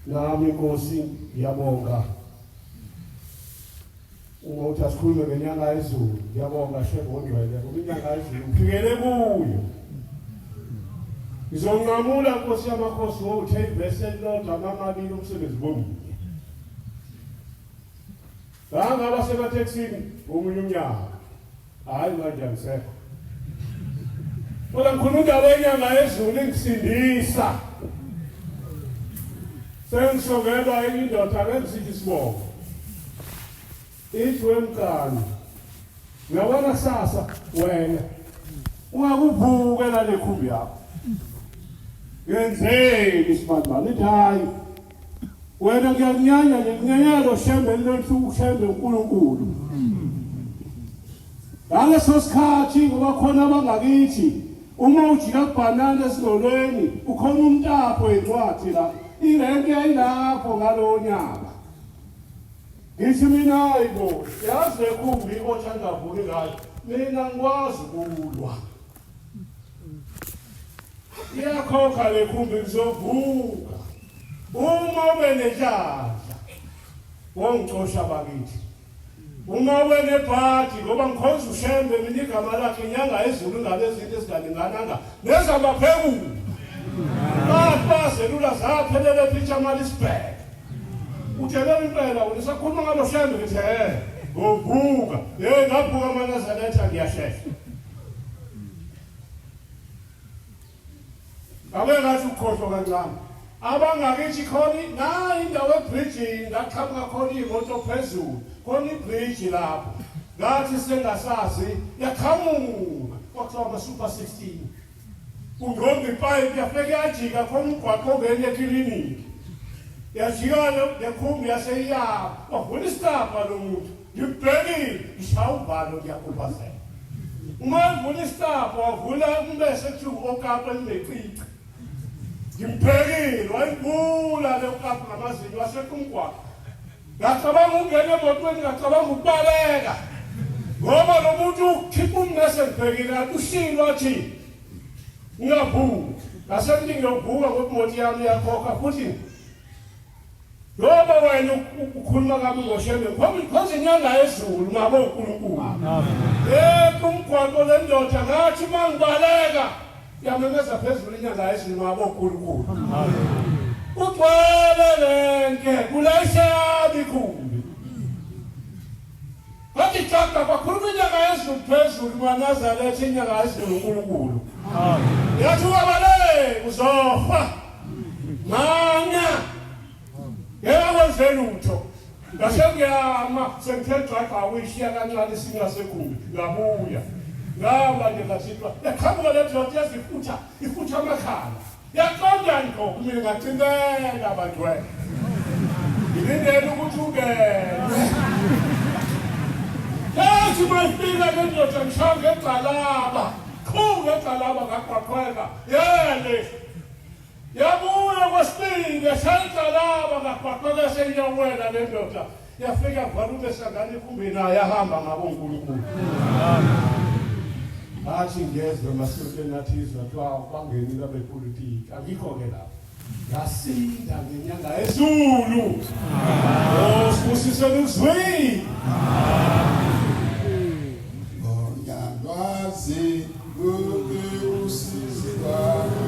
nami Nkosi ngiyabonga uma uthi asikhulume ngenyanga yezulu ngiyabonga Shebo Ngcwele ngoba inyanga yezulu uphikele kuyo ngizonqamula Nkosi yamakhosi ngothe ivese lodwa amabili umsebenzi bomunye ngaba sebathexini omunye umnyaka hayi manje ngisekho kodwa ngikhuluma indaba yenyanga yezulu ingisindisa sengisongelwa indoda ngesithi sibongo ithi wemkani ngiyabona sasa wena ungakuvuke lale khumbi yakho yenzeni isibanibani ithi hayi wena ngiyakunyanya nje nginyanyelo shembe lothu ushembe uNkulunkulu ngaleso sikhathi ngoba khona abangakithi uma ujika kubhanana esigolweni ukhona umtapho encwadi la irente yayilapho ngalowo nyaka ngithi mina hayibo yazi lekhumbi othanda vuli ngayo mina ngikwazi ukulwa iyakhokha lekhumbi ngizovuka uma ube nejadla wongicosha bakithi uma ube nebhadi ngoba ngikhonza ushembe mina igama lakhe inyanga yezulu ngalezinto ezingalingananga nezabaphekula baselula zaphelele ePietermaritzburg uthelela impela wena sakhuluma ngalo shembe ngithi ngovuka ngaphuka amaNazaretha ngiyashesha ngathi ukhohlwa kancane abangakithi khona nayi indawo ebridge ngaqhamuka khona imoto phezulu khona ibridge lapho ngathi sengasazi yaqhamuka kwakuthiwa ama-super 16 ungomba ipayipi yafike yajika khona umgwaqo ongenye ekliniki yajika lekhumbi yaseyiyaba wavula isitapha lo muntu ngibhekile ngishaya uvalo ngiyakhubazela uma evula isitapha wavula umbese kuthiwa okapa elinecici ngimbhekile wayivula le ukapa ngamazinyo wasekho umgwaqo ngacabanga ungena emotweni ngacabanga ukubaleka ngoba lo muntu ukhipha ummese ngibhekile ngathi ushilo athi ngiyavuka ngasethi ngiyovuka ngoba imoto yami yakhokha futhi ngoba wena ukhuluma kabi ngoshembe ngoba inyanga yezulu ngabo uNkulunkulu umgwaqo le ndoda ngathi uma ngibaleka yamemeza phezulu inyanga yezulu ngabo uNkulunkulu ugcwele lenke kulayishe yami ikhumbi bathi chaka bakhuluma inyanga yezulu phezulu maNazaretha inyanga yezulu uNkulunkulu yathi wabale uzofa manya yekwenze lutho ngasengiyama sengithetha awishiya kancane singasekhumbi ngabuya ngaba nje ngathitwa yaqhamuka le ndoda ifutha amakhala yaqonda nko mina ngacindela abantu wena ngilindele ukuthi ungene yathi mayifika le ndoda ngishaya ngegxalaba ngegxalaba ngaqwaqweka yele yabuya kwesibili yashaya igxalaba ngaqwaqweka seyiyawela le ndoda yafika kwaluke sangane ikhumbini yahamba ngabo uNkulunkulu athi ngezwe masontweni athizwa kuthiwa bangenile abepolitiki akikho-ke lapho ngasinda ngenyanga yezulu sibusiseni uzwini ngiyakwazi kube usizi lwakho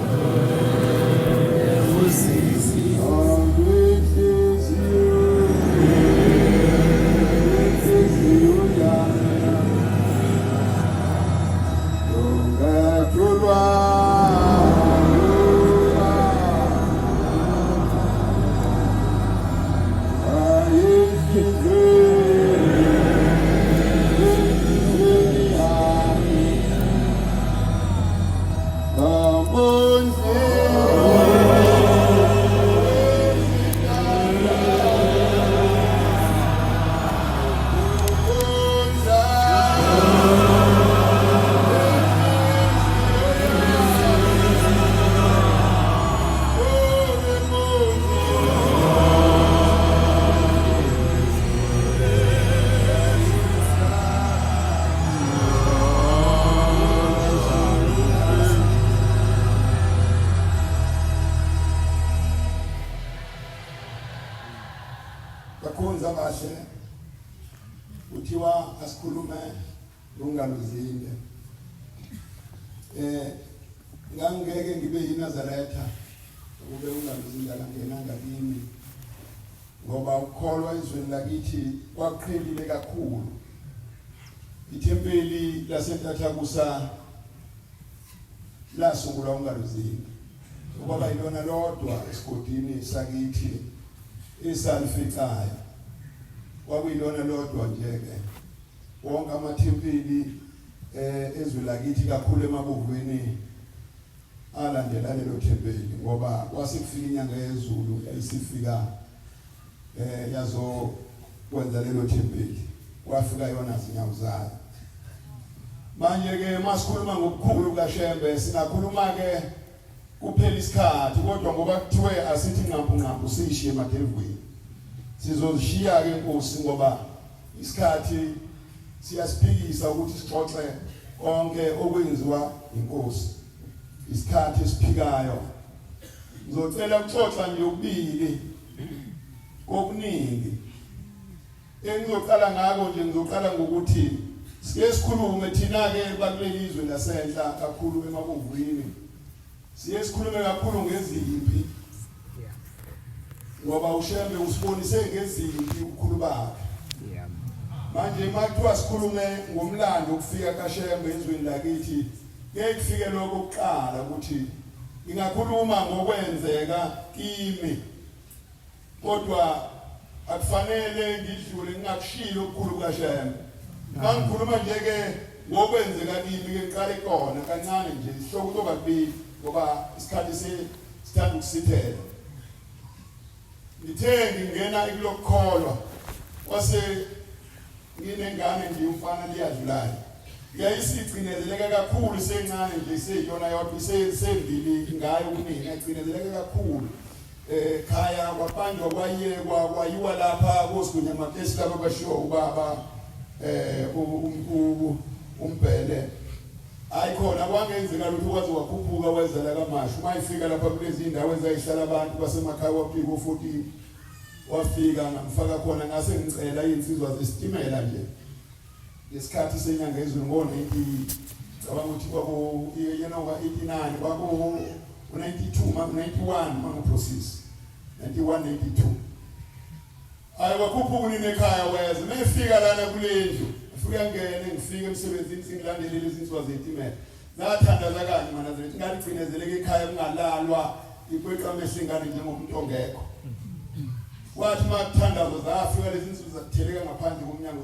uzwa kahle uthiwa asikhulume ungaluzinde ngangeke ngibe yiNazaretha ube ungaluzinde langena ngakini ngoba ukholwa izweni lakithi kwaqhelile kakhulu ithempeli laseNtathakusa lasungulwa ungaluzinde ngoba ilona lodwa esigodini sakithi esalificayo kwakuyilona lodwa nje-ke wonke amathempeli ezwe lakithi kakhulu emabuvweni alandela lelo thempeli ngoba kwasekufika inyanga yezulu isifika yazo kwenza lelo thempeli kwafika yona zinyawo zayo manje-ke masikhuluma ngokukhulu kaShembe singakhuluma-ke kuphela isikhathi kodwa ngoba kuthiwe asithi nqampu siyishiye emadevini sizozishiya-ke Nkosi ngoba isikhathi siyasiphikisa ukuthi sixoxe konke okwenziwa inkosi isikhathi esiphikayo ngizocela ukuxoxa nje ukubili kokuningi engizocala ngako nje ngizoqala ngokuthi sike sikhulume thina-ke bakuleli izwe lasenhla kakhulu emabuvwini siye sikhulume kakhulu ngezimpi ngoba uShembe usibonise ngezimpi ukhulu bakhe manje makuthiwa sikhulume ngomlando ukufika kaShembe ezweni lakithi ngeke kufike lokho kuqala ukuthi ingakhuluma ngokwenzeka kimi kodwa akufanele ngidlule ngingakushilo ukukhulu kaShembe mangikhuluma nje-ke ngokwenzeka kimi-ke ngiqale khona kancane nje sihloko kuzoba kubili ngoba isikhathi sithanda ukusithela ngithe ngingena kulokukholwa kwase nginengane nje umfana liyadlulayo yayisicindezeleka kakhulu sencane nje seyiyona yodwa sendili ngayo kunini acinezeleka kakhulu khaya kwabanjwa kwayekwa kwayiwa lapha koSigunya Makesi lapha bashiwo ubaba umbhele ayikhona kwangenzeka lutho kwaze wakhuphuka wezela kaMashu mayifika lapha kulezi indawo ezayihlala abantu basemakhaya wafika u14 wafika ngamfaka khona ngase ngicela insizwa zesitimela nje lesikhathi senyanga ezweni ngo-90 cabanga ukuthi kwabo yena wa-89 kwabo 92 91 mangoprocess 91 92 ayiwakhuphuka unini ekhaya weze mayifika lana kulendlu ufika ngene ngifike emsebenzini singilandelele izinsizwa zetimela zathandaza kanye mana zethu ngaligcinezeleke ekhaya kungalalwa ikweqa mesingane njengomuntu ongekho wathi makuthandaza zafika lezi nsizwa zatheleka ngaphandle komnyango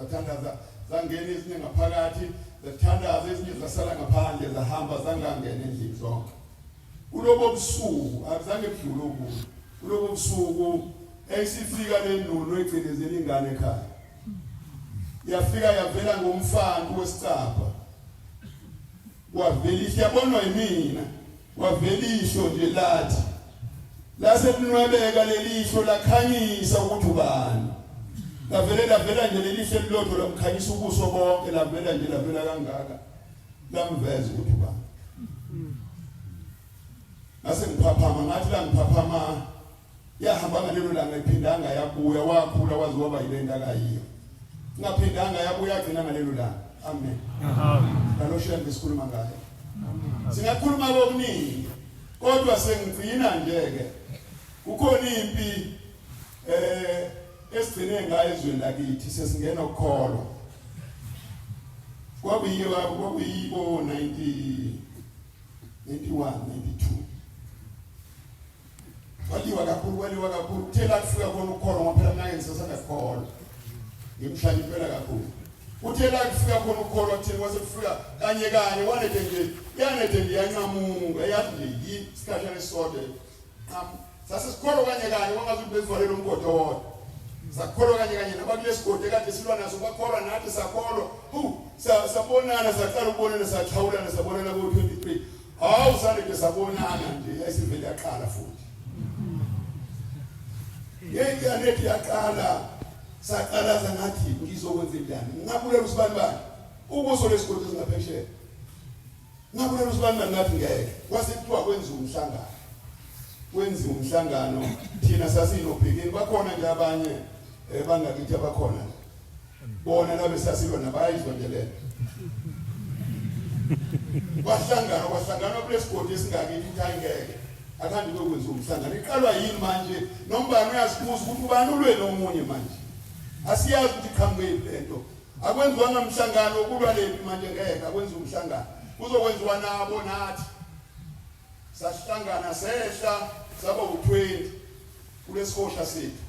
zathandaza zangena ezinye ngaphakathi zathandaza ezinye zasala ngaphandle zahamba zangangena endlini zonke kulobo busuku akuzange kudlule okuhle kulobo busuku esifika lenulo egcinezela ingane ekhaya yafika yavela ngomfantu wesicapha wavelisha yabonwa yimina wavelisho nje lathi lase linwebeka lelisho lakhanyisa ukuthi ubani lavela nje lelisho lilodwa lamkhanyisa ubuso bonke lavela kangaka lamveza ukuthi ubani ngase ngiphaphama ngathi la ngiphaphama yahamba ngalelo langa iphindanga yabuya wakhula wazi waba yilenda kayiyo ngaphindanga yabuya agcina ngalelo langa amen ngalo Shembe sikhuluma ngayo singakhuluma okuningi kodwa sengigcina nje-ke kukhona impi esigcine ngayo ezweni lakithi sesingena ukukholwa kwakuyibo 91 92 waliwa kakhulu kuthela kufika khona ukukholwa ngoba phela mina ngisasangakholwa ngimhlanje impela kakhulu uthela kufika khona ukukholwa kutheni kwase kufika kanye wanede nje yanede nje yancamunga yathi nje isikhathana esisodwa sase sikholwa kanye wangazuthi bezivalele umgodo wodwa sakholwa kanye nabakule sigodi kade silwa naso bakholwa nathi sakholwa sabonana saqala ukubonana sathawulana sabonana ku-23 hawu sande sabonana nje yayisivele yaqala futhi yeyanethi yaqala saqalaza ngathi ngizokwenza njani ngabulela usibani bani ubuso lesigodi singaphesheya ngabulela usibani bani ngathi ngeke kwase kuthiwa kwenziwa umhlangano kwenziwa umhlangano thina sasinobhekeni bakhona nje abanye bangakithi abakhona bona labe sasilwa nabayizondelela kwahlangana kulesigodi esingakithi thangeke akandi kwenziwa umhlangano iqalwa yini manje nombani uyasibuza ukuthi ubani ulwe nomunye manje asiyazi ukuthi iqhamuke lento akwenziwanga umhlangano ukulwa lephi manje ngeke akwenziwa umhlangano kuzokwenziwa nabo nathi sahlangana sehla saba u20 kulesikhohla sethu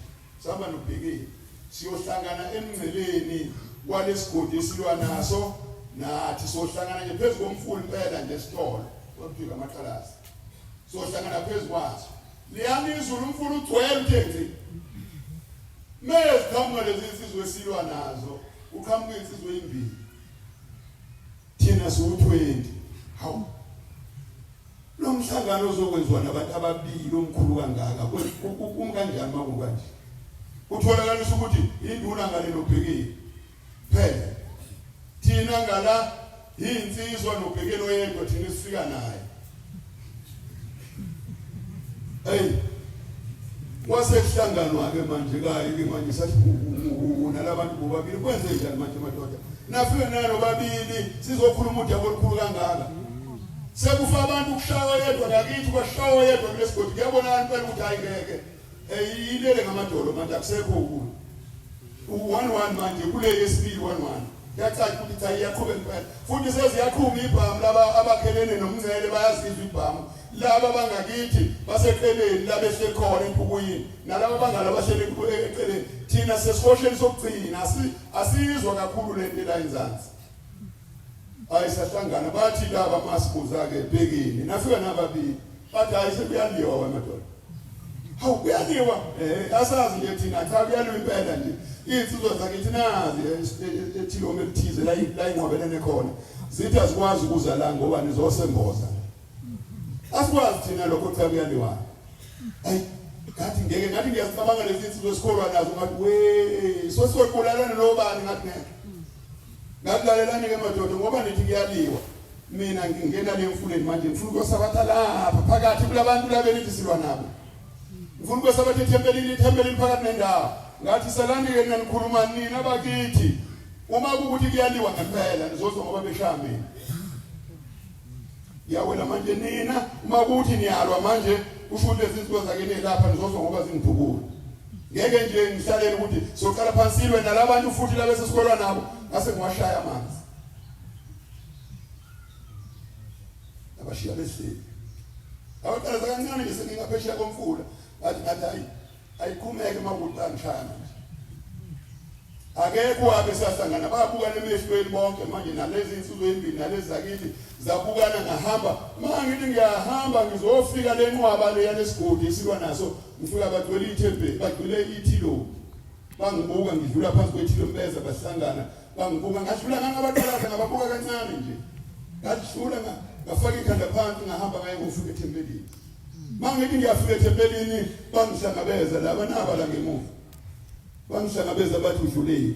saba nobhekile siyohlangana emngceleni kwalesigodi esilwa naso nathi sohlangana nje phezulu komfulu impela nje sitolo kwafika amaqalazi sohlangana phezulu kwaso liyani izulu umfulu ugcwele uthengisi mase qhamuka lezi insizwe esilwa nazo uqhamuka insizwe imbili thina so20 hawu lo mhlangano uzokwenziwa nabantu ababili omkhulu kangaka kumkanjani maku kanje utholakalisa ukuthi induna ngale nobhekile phela thina ngala insizwa nobhekile oyedwa thina sifika naye wasekuhlanganwa ke manje ke manje sathi nalabantu bobabili kwenze njani manje madoda nafike nalo babili sizokhuluma udaba olukhulu kangaka sekufa abantu kushawa yedwa ngakithi kwashawa yedwa kulesigodi kuyabonana impela ukuthi ayingeke yilele ngamadolo manje akusekho ukulu 1-1 manje kule yesibili 1-1 yacaca ukuthi ayiyaqhubeka impela futhi seziyaqhuma ibhamu laba abakhelene nomngcele bayazizwa ibhamu laba bangakithi baseqeleni labe sekhona empukuyini nalabo bangala bahlele eqeleni thina sesihosheni sokugcina asizwa kakhulu lento la inzansi ayisahlangana bathi laba masibuza ke bhekini nafika nababili bathi ayisebuyaliwa wamadoda hawu kuyaliwa asazi nje thina cha kuyaliwa impela nje insizwa zakithi nazi ethilome elithize la ingqobelene khona zithi azikwazi ukuza la ngoba nizosemboza asikwazi thina lokho cha kuyaliwa ngathi ngeke ngathi ngiyasicabanga lezi insizwe esikolwa nazo ngathi we sosiqolalana nobani ngathi ngeke ngakulalelani ke madoda ngoba nithi kuyaliwa mina ngingena le mfuleni manje ngifuna ukusabatha lapha phakathi kulabantu labenithi silwa nabo ngifuna ukusabatha ethempelini phakathi nendawo ngathi salani ke nanikhuluma nini abakithi uma ukuthi kuyaliwa ngempela nizozwa ngoba beshaya mina yawela manje nina uma ukuthi niyalwa manje usho lezi zinto zakene lapha nizozwa ngoba zingidukula ngeke nje ngisalele ukuthi soqala phansilwe nalabantu futhi labe sesikolwa nabo ngase ngiwashaya amanzi abashiya bese awuqala kancane nje sengingaphesheya komfula ngathi ayikhumeke makuthi angishaya manje akekho abesahlangana babukana emehlweni bonke manje nalezi insizwe ezimbili nalezi zakithi zabukana ngahamba mangithi ngiyahamba ngizofika lenqwaba le yalesigodi esilwa naso ngifika bagcwele ithembe bagcwele ithilo bangibuka ngidlula phansi kwethilo mbeza bahlangana bangibuka ngadlula ngabaqalaza ngababuka kancane nje ngadlula ngafaka ikhanda phansi ngahamba ngaye ngofika ethembelini mangithi ngiyafika ethembelini bangihlangabeza laba naba la ngemuva bangihlangabeza bathi udlulele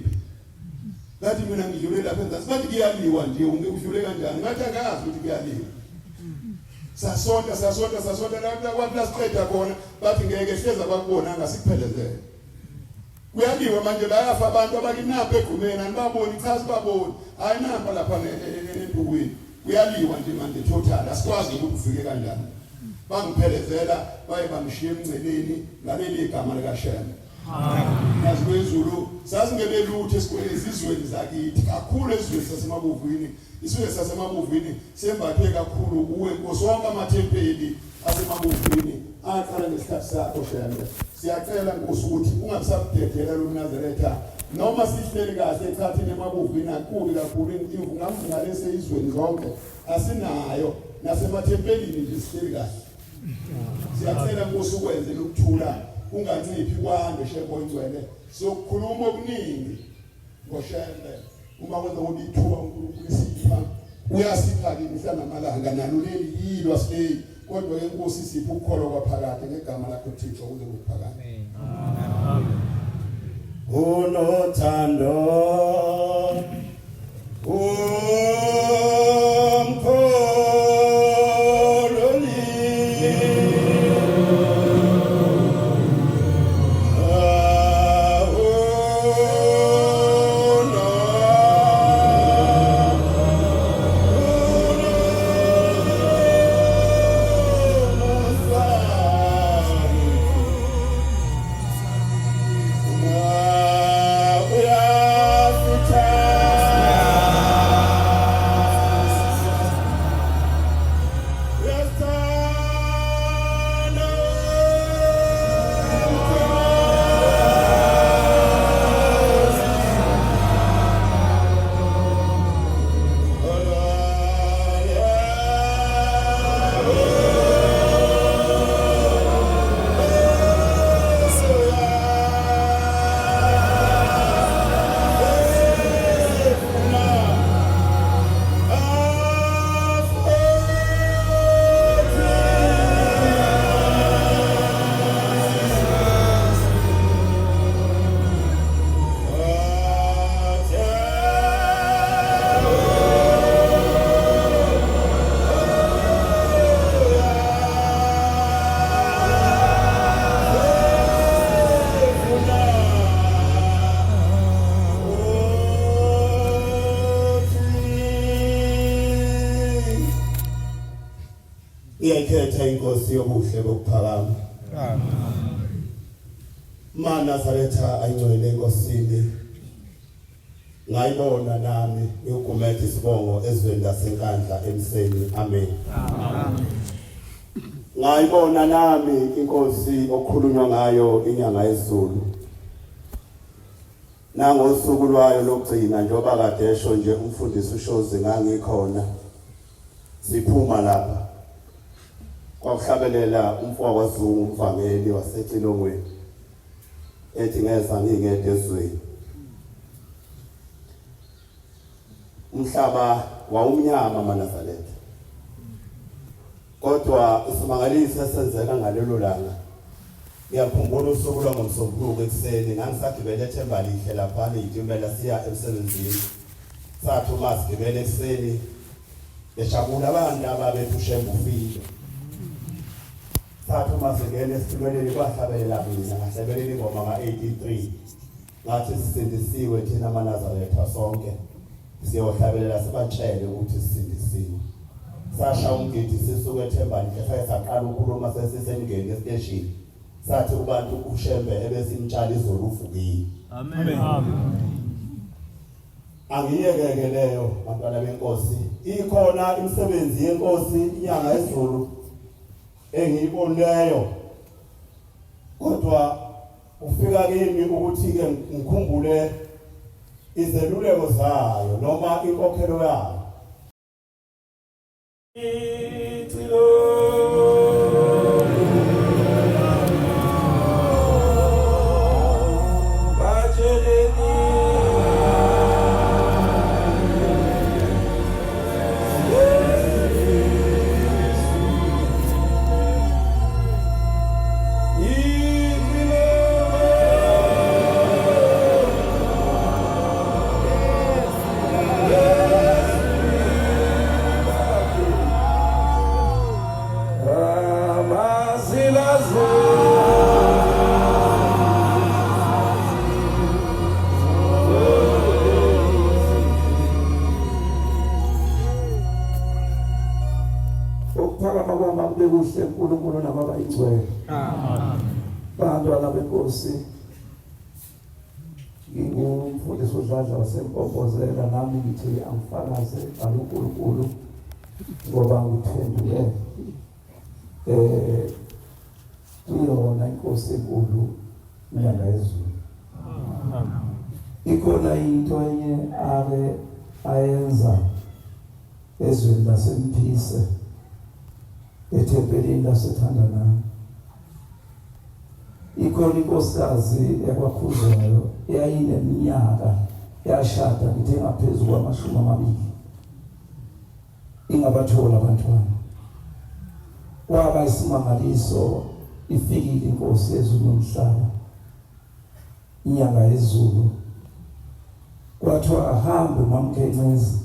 ngathi mina ngidlule lapha enzansi bathi kuyaliwa nje ungekudlule kanjani ngathi angazi ukuthi kuyaliwa sasonta la kwathi lasiqeda khona bathi ngeke hleza bakubona ngasikuphelezele kuyaliwa manje bayafa abantu abakinapha egqumeni anibaboni cha sibaboni hayi namba lapha endukwini kuyaliwa nje manje total asikwazi ukuthi ufike kanjani bangiphelezela baye bangishiya emngceleni ngaleli igama lika Shembe nazikwezulu sasingebelutho esikwezizweni zakithi kakhulu ezizweni sasemabuvini isizwe sasemabuvini sembathwe kakhulu kuwe nkosonke amathempeli asemabuvini aqala ngesikhathi sakho Shembe siyacela Nkosi ukuthi ungabisabudedela lo Nazaretha noma sihleli kahle echathini emabuvini akubi kakhulu imvu ngamngalese izweni zonke asinayo nasemathempelini nje sihleli kahle siyacela Nkosi ukwenze lokuthula unganciphi kwande Shembe ingcwele sokukhuluma okuningi ngoShembe uma kwenza ngoba ithuba uNkulunkulu isipha uyasipha kimi sanamalanga nalo leli yilo asileyi kodwa ke Nkosi sipha ukukholo kwaphakade ngegama lakho Thixo kuze kuphakade amen unothando umkholo ngiyakhetha inkosi yobuhle bokuphakama. Ma Nazaretha ayingcwele enkosini. Ngayibona nami yokumetha isibongo ezweni lasenkandla emseni. Amen. Ngayibona nami inkosi okukhulunywa ngayo inyanga yezulu. Nangosuku lwayo lokugcina njengoba kade esho nje umfundisi uShozi ngangikhona. Siphuma lapha. Kwakuhlabelela umfowabo kaZungu umvangeli waseCilongweni. Ethi ngeza ngingede ezweni. Umhlaba wawumnyama maNazaretha. Kodwa isimangaliso esenzeka ngalelo langa. Ngiyakhumbula usuku lwangomsombuluko ekseni ngangisagibele eThemba Lihle lapha ngidumela siya emsebenzini. Sathi uma sigibele ekseni bejabula abantu ababephushe ngufile. Sathi uma singene esitimeleni kwahlabelela mina ngahlabelela ingoma ka-83. Ngathi sisindisiwe thina maNazaretha sonke. Siyohlabelela sibatshele ukuthi sisindisiwe. Sasha umgidi sisuke eThemba Lihle saqala ukukhuluma sesisengene esiteshini. Sathi kubantu uShembe ebesimtshali izolo uvukile. Amen. Angiyekeke leyo bantwana benkosi. Ikhona imisebenzi yenkosi inyanga yezulu engiyibonileyo. Kodwa ufika kimi ukuthi ke ngikhumbule izeluleko zayo noma inkokhelo yayo. uNkulunkulu nababayingcwele. Bantwana benkosi, ngingumfundisi uDladla waseMpompozela nami ngithi angifakaze uNkulunkulu ngoba ngithembile kuyona inkosi enkulu inyanga yezulu. Ikhona into enye ake ayenza ezweni laseMphise ethempelini laseThandanani. Ikhona inkosikazi yakwaKhuzwayo eyayineminyaka yashada ngithe ngaphezulu kwama-20 ingabathola abantwana. Kwaba isimangaliso ifikile inkosi yezulu nomhlaba inyanga yezulu. Kwathiwa ahambe uMamKhencezi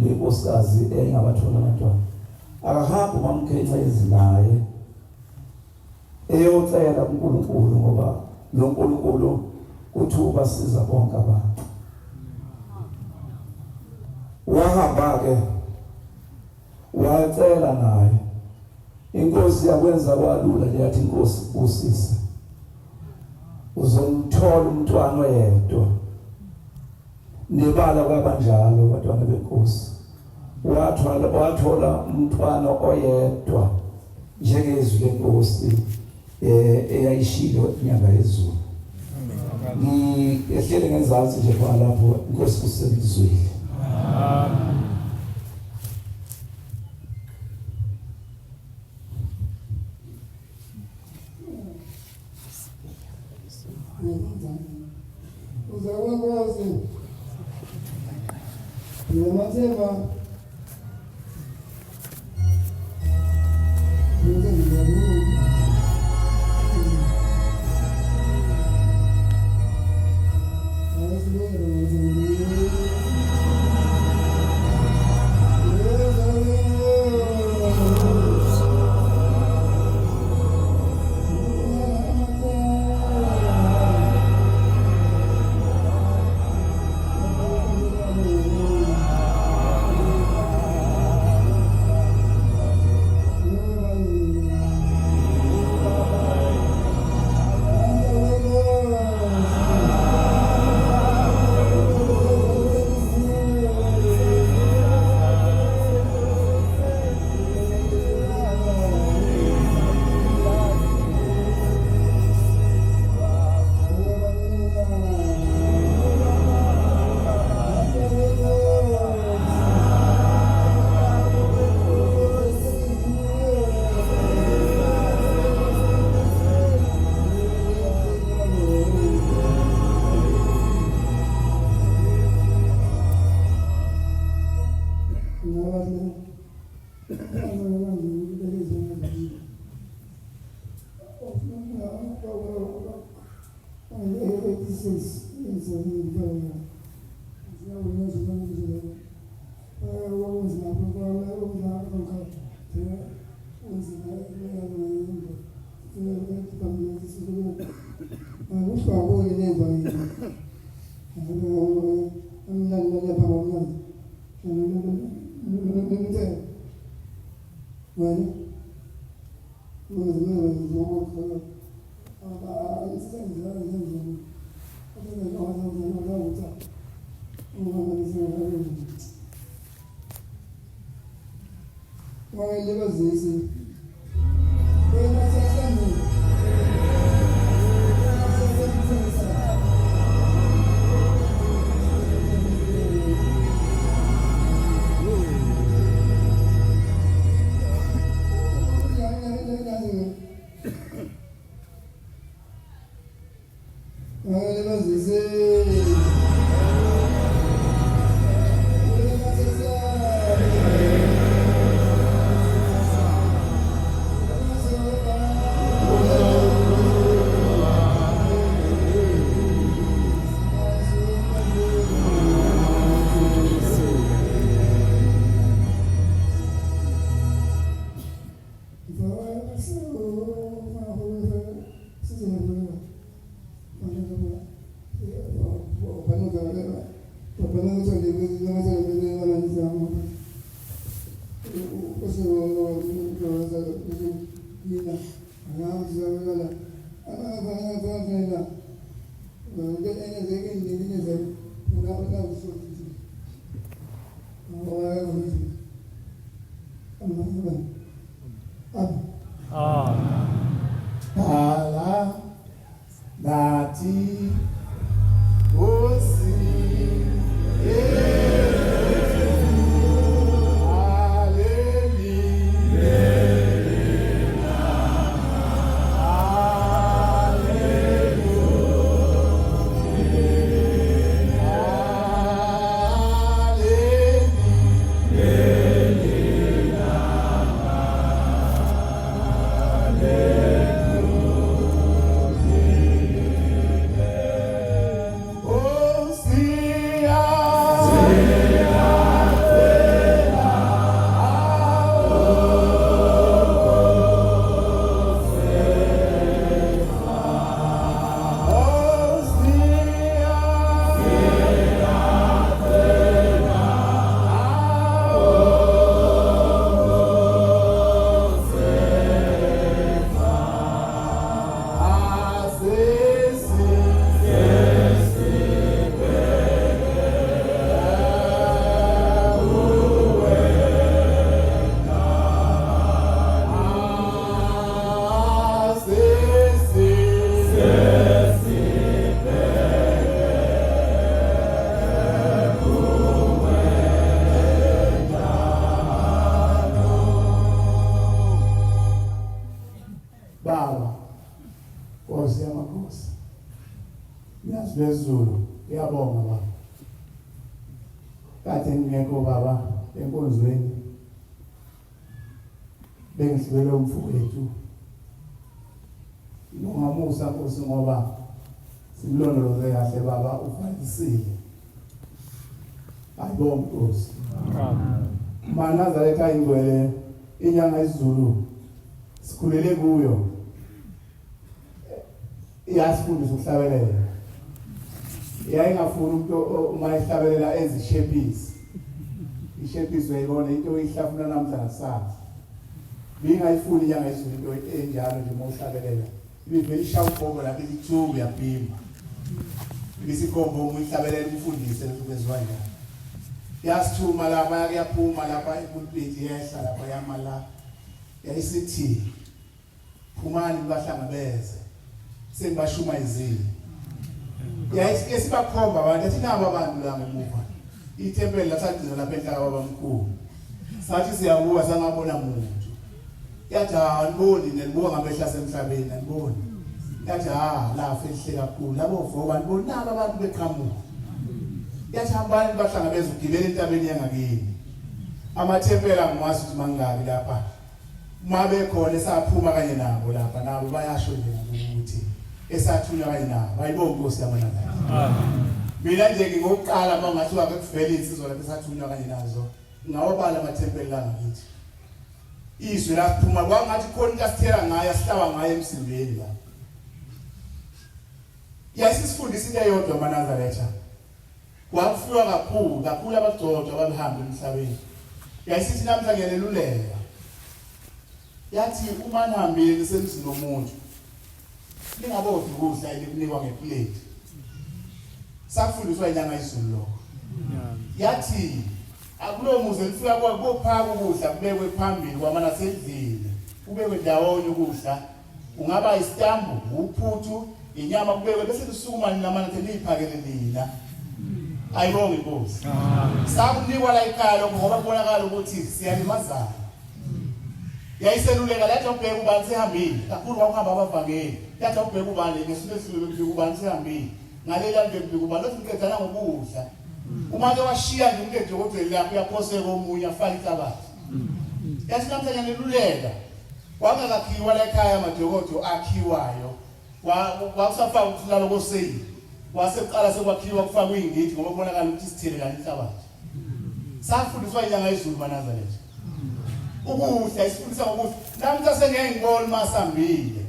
le nkosikazi eyayingabathola abantwana. Akahambe uMamKhencezi naye eyocela uNkulunkulu ngoba lo Nkulunkulu uthi ubasiza bonke abantu. Wahamba ke wacela naye. Inkosi yakwenza kwalula nje yathi inkosi usise uzomthola umntwana oyedwa. Nebala kwabanjalo abantwana benkosi. Wathola umntwana oyedwa njengezwi lenkosi eyayishilo inyanga yezulu. Ngiyehlele ngenzansi nje kwa lapho inkosi kusebenzile. Uzakwazi Yemathema Bezulu uyabonga baba kade ngingekho baba enkonzweni bengisibele umfowethu nongamusa Nkosi ngoba simlondoloze kahle baba ufayisile ayibonga Nkosi Nazareth ayingcwele inyanga isiZulu sikhulele kuyo iyasifundisa ukuhlabelela yayingafuni umuntu uma ehlabelela ezishepisi ishepisi uyayibona into oyihlafuna namhlanje sazi bingayifuni inyanga isiZulu into enjalo nje uma uhlabelela ibivele ishaya ubhobo lapha ithubu yapima ibisikhomba uma uyihlabelela umfundise ukuzwa njalo yasithuma lapha yakuyaphuma lapha ekulpiti yehla lapha yamala yayisithi phumani bahlangabeze sengibashuma izini yayisibakhomba abantu athi nabo abantu la ngemuva itempeli lasadizwa lapha ehlaka babamkhulu sathi siyabuka sangabona umuntu yathi aniboni nelibuka ngabehla semhlabeni aniboni yathi lafa ehle kakhulu labo voba aniboni nabo abantu beqhamuka yathi hambani bahlangabeze ugibela entabeni yangakini amathempeli angwazi ukuthi mangaki lapha mabe khona esaphuma kanye nabo lapha nabo bayasho nje ukuthi esathunywa kanye nabo ayibonga Nkosi yamanana mina nje ngokuqala mangathiwa akuvele insizwa lapho esathunywa kanye nazo ngawobala amathempeli la ngakithi izwi laphuma kwangathi khona into asithela ngayo asihlaba ngayo emsimbeni la yasisifundisa into eyodwa amaNazaretha kwafuywa kakhulu abagcotshwa abahamba emhlabeni yayisithi namhla ngeleluleka yathi uma nihambile semzini womuntu lingabodwa ukudla elikunikwa ngeplate safundiswa inyanga izulu lokho yathi akulo muze lifika kophaka ukudla kubekwe phambili kwamana sendlini kubekwe ndawonye ukudla ungaba isitambu uphuthu inyama kubekwe bese lusukuma namana liphakele lina ayibonge Nkosi sakunikwa la ekhaya lokho ngoba kubonakala ukuthi siyalimazana yayiseluleka lathi ubheka ubani sihambile kakhulu kwakuhamba abavangeli yathi ubheka ubani ngesuku esidlule ubheka ubani sihambile ngalela nje ubheka ubani lothi ngicedana ngokudla uma ke washiya nje umke dokotela lapho uyaphoseka omunye afaka ihlabathi yathi namhlanje neluleka kwangakakhiwa la ekhaya amadokodo akhiwayo wakusafaka ukuhlala koseyi waseqala sekwakhiwa kufakwa ingidi ngoba kubonakala ukuthi sithele kanti ihlabathi safundiswa inyanga izulu maNazaretha ukudla isifundisa ngokuthi namhla sengiyayibona masambile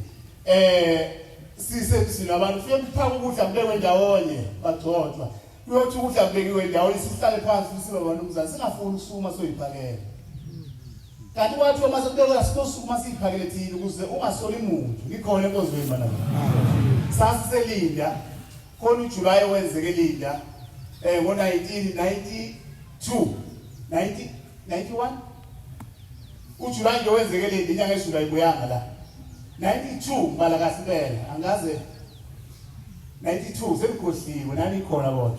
sisebenzisa abantu ufike kuphaka ukudla kubekwe ndawonye bagcotshwa kuyothi ukudla kubekiwe ndawonye sihlale phansi sibe abantu umzana singafuni usuma soyiphakela kanti kwathi uma sekubekwa sisosuma siyiphakele thina ukuze ungasoli umuntu ngikhona enkozweni maNazaretha sasiselinda khona uJulayi wenzeke linda ngo-1992 1991 uJulayi nje wenzeke linda inyanga eJulayi buyanga la 92 mala kasibela angaze 92 semkhohliwe nani khona kodwa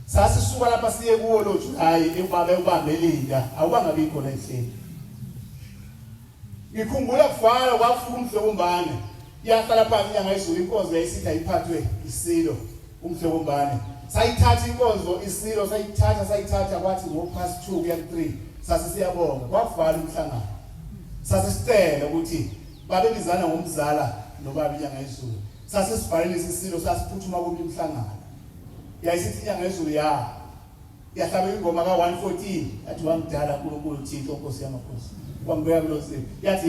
sasisuka lapha siye kuwo lo Julayi ubambe linda awubangabi khona endlini ngikhumbula kufana kwafuka umhlobombane yahlala phansi inyanga izulu inkonzo yayisithi ayiphathwe isilo umhlobombane sayithatha inkonzo isilo sayithatha kwathi ngo-2:30 kuya 3 sasisiyabonga kwakuvala umhlangano sasisicela ukuthi babebizana ngomzala nobaba inyanga izulu sasisivalelisa isilo sasiphuthuma komnye umhlangano yayisithi inyanga izulu yahlaba ingoma ka-114 yathi wangidala kuNkulunkulu Thixo Nkosi yamakhosi wangibeka kulosi yathi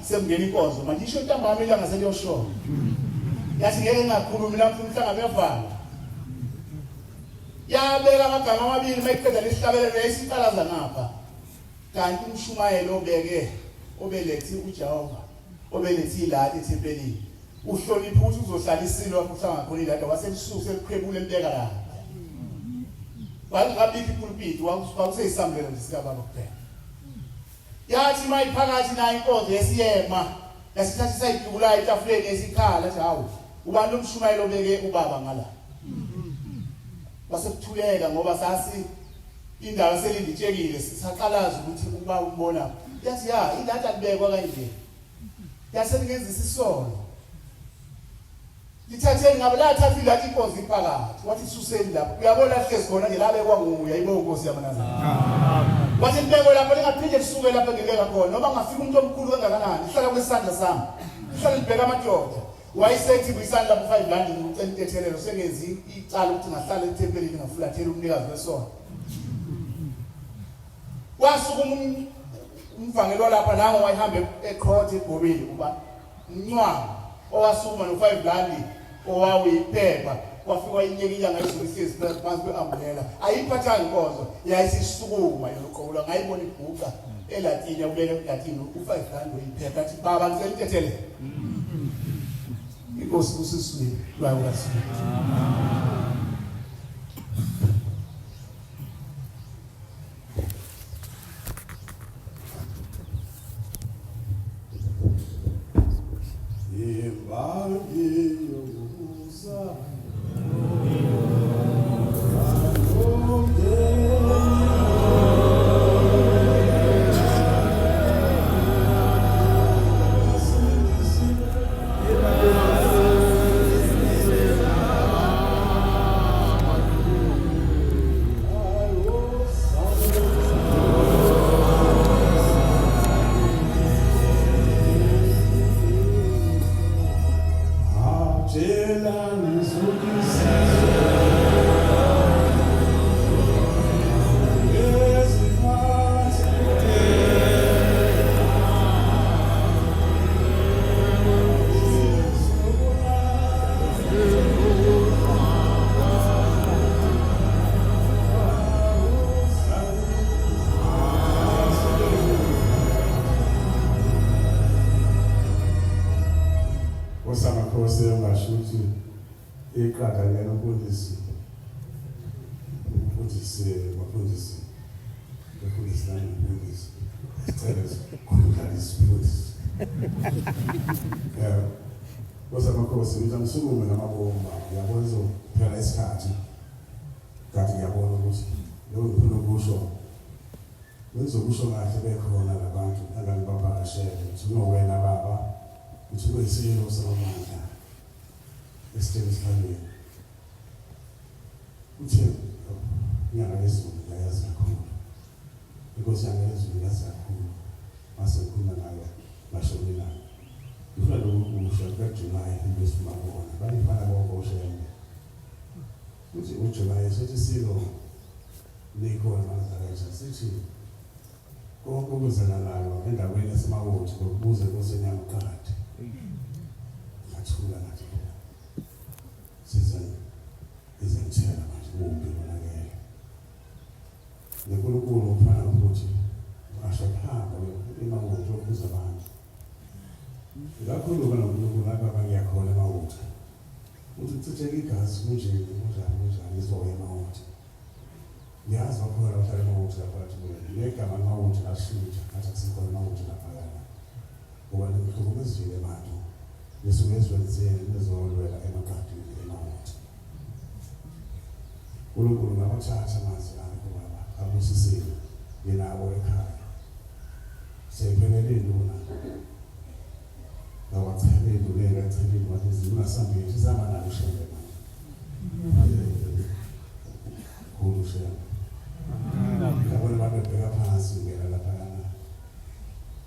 semngena inkonzo manje isho ntambama ilanga seliyoshola yathi ngeke ngakhulumi lapho umhlangano uyavala yabeka amagama amabili mayiqeda lesihlabelelo yayisiqalaza ngapha kanti umshumayelo obelethi uJehova obelethi ilati ethempelini uhlonipha ukuthi uzohlala isilo lapho uhlanga khona ilati waselisuku seliqhebule libeka la wangabikho ipulpiti wakuseyisambelo nje sikababa kuphela yathi mayiphakathi nayo inkonzo yesiyema yasithatha sayidukula etafuleni esikhala athi hawu ubani lomshumayelo obeke ubaba ngala wasekuthuleka ngoba sasi indawo selinditshekile sisaqalaza ukuthi ubaba ubona yathi indaba akubekwa kanje yaseningenzisa isono lithatheni ngabe lathatha ilati inkonzo iphakathi wathi suseni lapho uyabona hlezi khona nje labekwa nguye ayibonga Nkosi yamanazana wathi libekwe lapho lingaphinde lisuke lapho ngibeka khona noma ngafika umuntu omkhulu kangakanani ihlala kwesandla sami ihlala libheka amadoda wayisethi kwisandla lapho 5 rand ngicela intethelelo sengenzi icala ukuthi ngahlala ethempelini ngafulathela umnikazi wesono wasuka umvangelo lapha nango wayihamba eCrot eGobeni kuba uncwaba owasuma no5 rand owawiphepha kwafika inyeke inyanga izulu ihlezi phansi kweambulela ayiphathanga inkonzo yayisisukuma yoqola ngayibona ibhuqa eLatin ubeka eLatin u5 rand oyiphepha athi baba ngicela intethelelo Inkosi kusiswini lwayawasi Osamakhosi ungashuthi iqhaga lelo mfundisi bafundisi sicela ukukhulula isifundisi Osamakhosi ngizamsukume ngamabomba ngiyabona phela isikhathi kanti ngiyabona ukuthi lo ngifuna ukusho wenzokusho kahle bekhona labantu angangibavakashele ukuthi unowena baba ukuthi kuyisilo samandla esiteni sikalweni uthi nyanga yezulu yayazi kakhulu because nyanga yezulu yayazi kakhulu mase ngikhuluma nayo mashonina ngifuna lokusho kaJulayi besifuna banifana bonke oshembe uthi uJulayi sethi silo likhona manazaretsha sithi konke okuzalalayo endaweni yasemawoti ngokubuze kusenyamukade ngathula ngathi sizani izengithela manje kumbi bonakele nenkulunkulu ufana ukuthi ashaqhamba emawoti okuza abantu ngakhuluma nonkulunkulu lapha bangiyakhona emawoti uthi kuthitheka igazi kunjeni kunjani izoya emawoti yazi wakhona uhlala emawoti lapha negama amawoti ashintsha ngathi akusikhona amawoti laphayana ngoba ngihlukumezile abantu nisuke ezwenzeni nezolwela emagadini emawoti uNkulunkulu ngabathatha amanzi akho baba abusisile yinabo ekhaya seyiphelele luna ngawachele lule ngachele wathi zinasambile sizama nalo shembe manje shembe ngabona babebheka phansi ngena laphana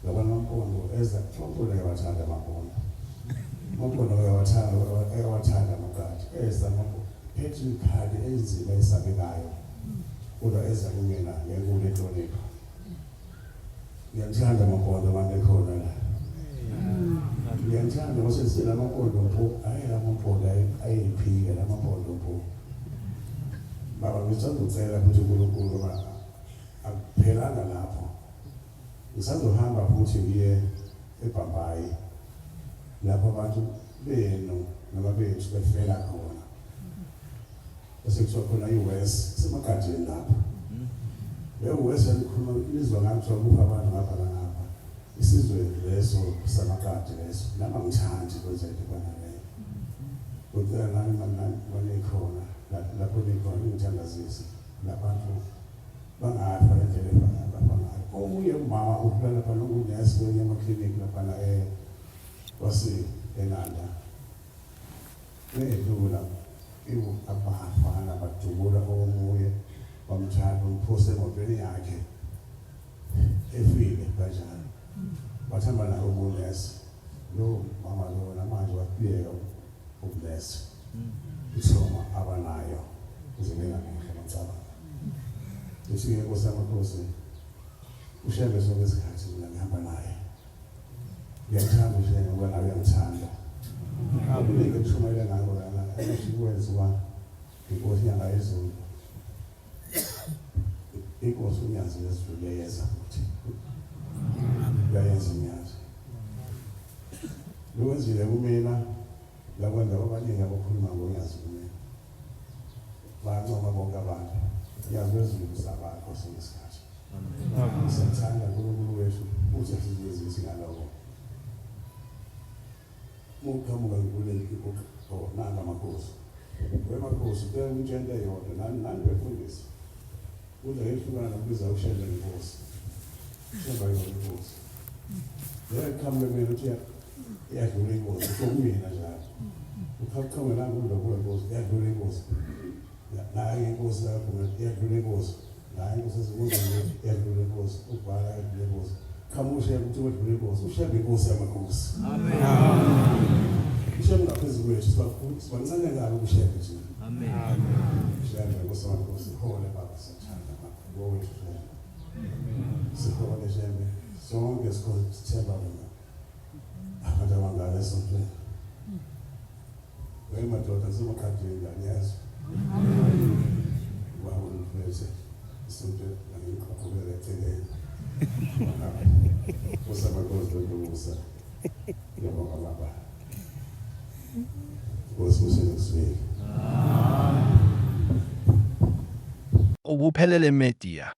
ngabona ampondo eza ampondo yabathanda ampondo ayawathanda amagadi eza ampondo phethe ikhadi enzima esabekayo kodwa eza kumina ngenkulu enhlonipho ngiyamthanda ampondo abantu ekhona la ngiyamthanda wasesela ampondo mpo ampondo ayiphike lampondo mpo baba ngizocela ukuthi uNkulunkulu akuphelanga lapho ngisazohamba futhi ngiye eBhambayi lapho abantu benu noma bethu befela khona bese kuthiwa khona iWest semagadini lapho leWest yalikhuluma izwa ngathi ukuba abantu ngapha nangapha isizwe leso samagadi leso nama ngithandi kwenze khona leyo kodwa nami khona lapho nikhona ngithandazisa labantu bangafa endleleni bangafa omunye umama uphela lapha nokunesi kwenye amaklinikhi lapha wasi enanda nedlula abafana badubula omunye bamthanda umphose emotweni yakhe efile kanjani wathamba naye ukunesi lo mama lo namanje wapiyeka ukunesi isoma abanayo uzibeka ngehle amatsaba usike kosamakhosi ushebe sokusikhathi mina ngihamba naye ngiyathanda ushebe ngoba nawe uyangithanda akulinge kushumayela ngalo lana ayishikwenziwa inkosi yanga izulu inkosi unyazi yezulu leyeza futhi uyayenza unyazi lokwenzile kumina lakwenza abaningi abakhuluma ngonyazi kumina bancoma bonke abantu yazi wezulu sabakho sesikhathi sithanda uNkulunkulu wethu futhi sizizwe ngaloko mukamuka nguleli ikho nanga amakhosi wemakhosi kuyangitshela yodwa nani befundisa kuze ehlukana nokubiza ushele inkosi sheba inkosi yakhambe mina uthi yadlula inkosi kumina njalo ukhaqhawe la ngudokwe inkosi yadlula inkosi naye inkosi yakho yadlula inkosi naye inkosi ezibuza yadlula inkosi ubhala yadlula inkosi khamushe ukuthi wedlula inkosi ushebe inkosi yamakhosi amen ushebe ngaphezulu kwethu sibancane kabi ukushebe thina. Amen. Shebe kuSonkosi sihole baba sithanda baba wethu shebe. Sihole shebe sonke sithemba wena. Abantu abangaka esontweni. Wewe madoda simakhathini ngiyazwa. Wabo mfethu isontweni angikhokhele eceleni. Usabakozi lokusa. Yabonga baba. Ubuphelele Media.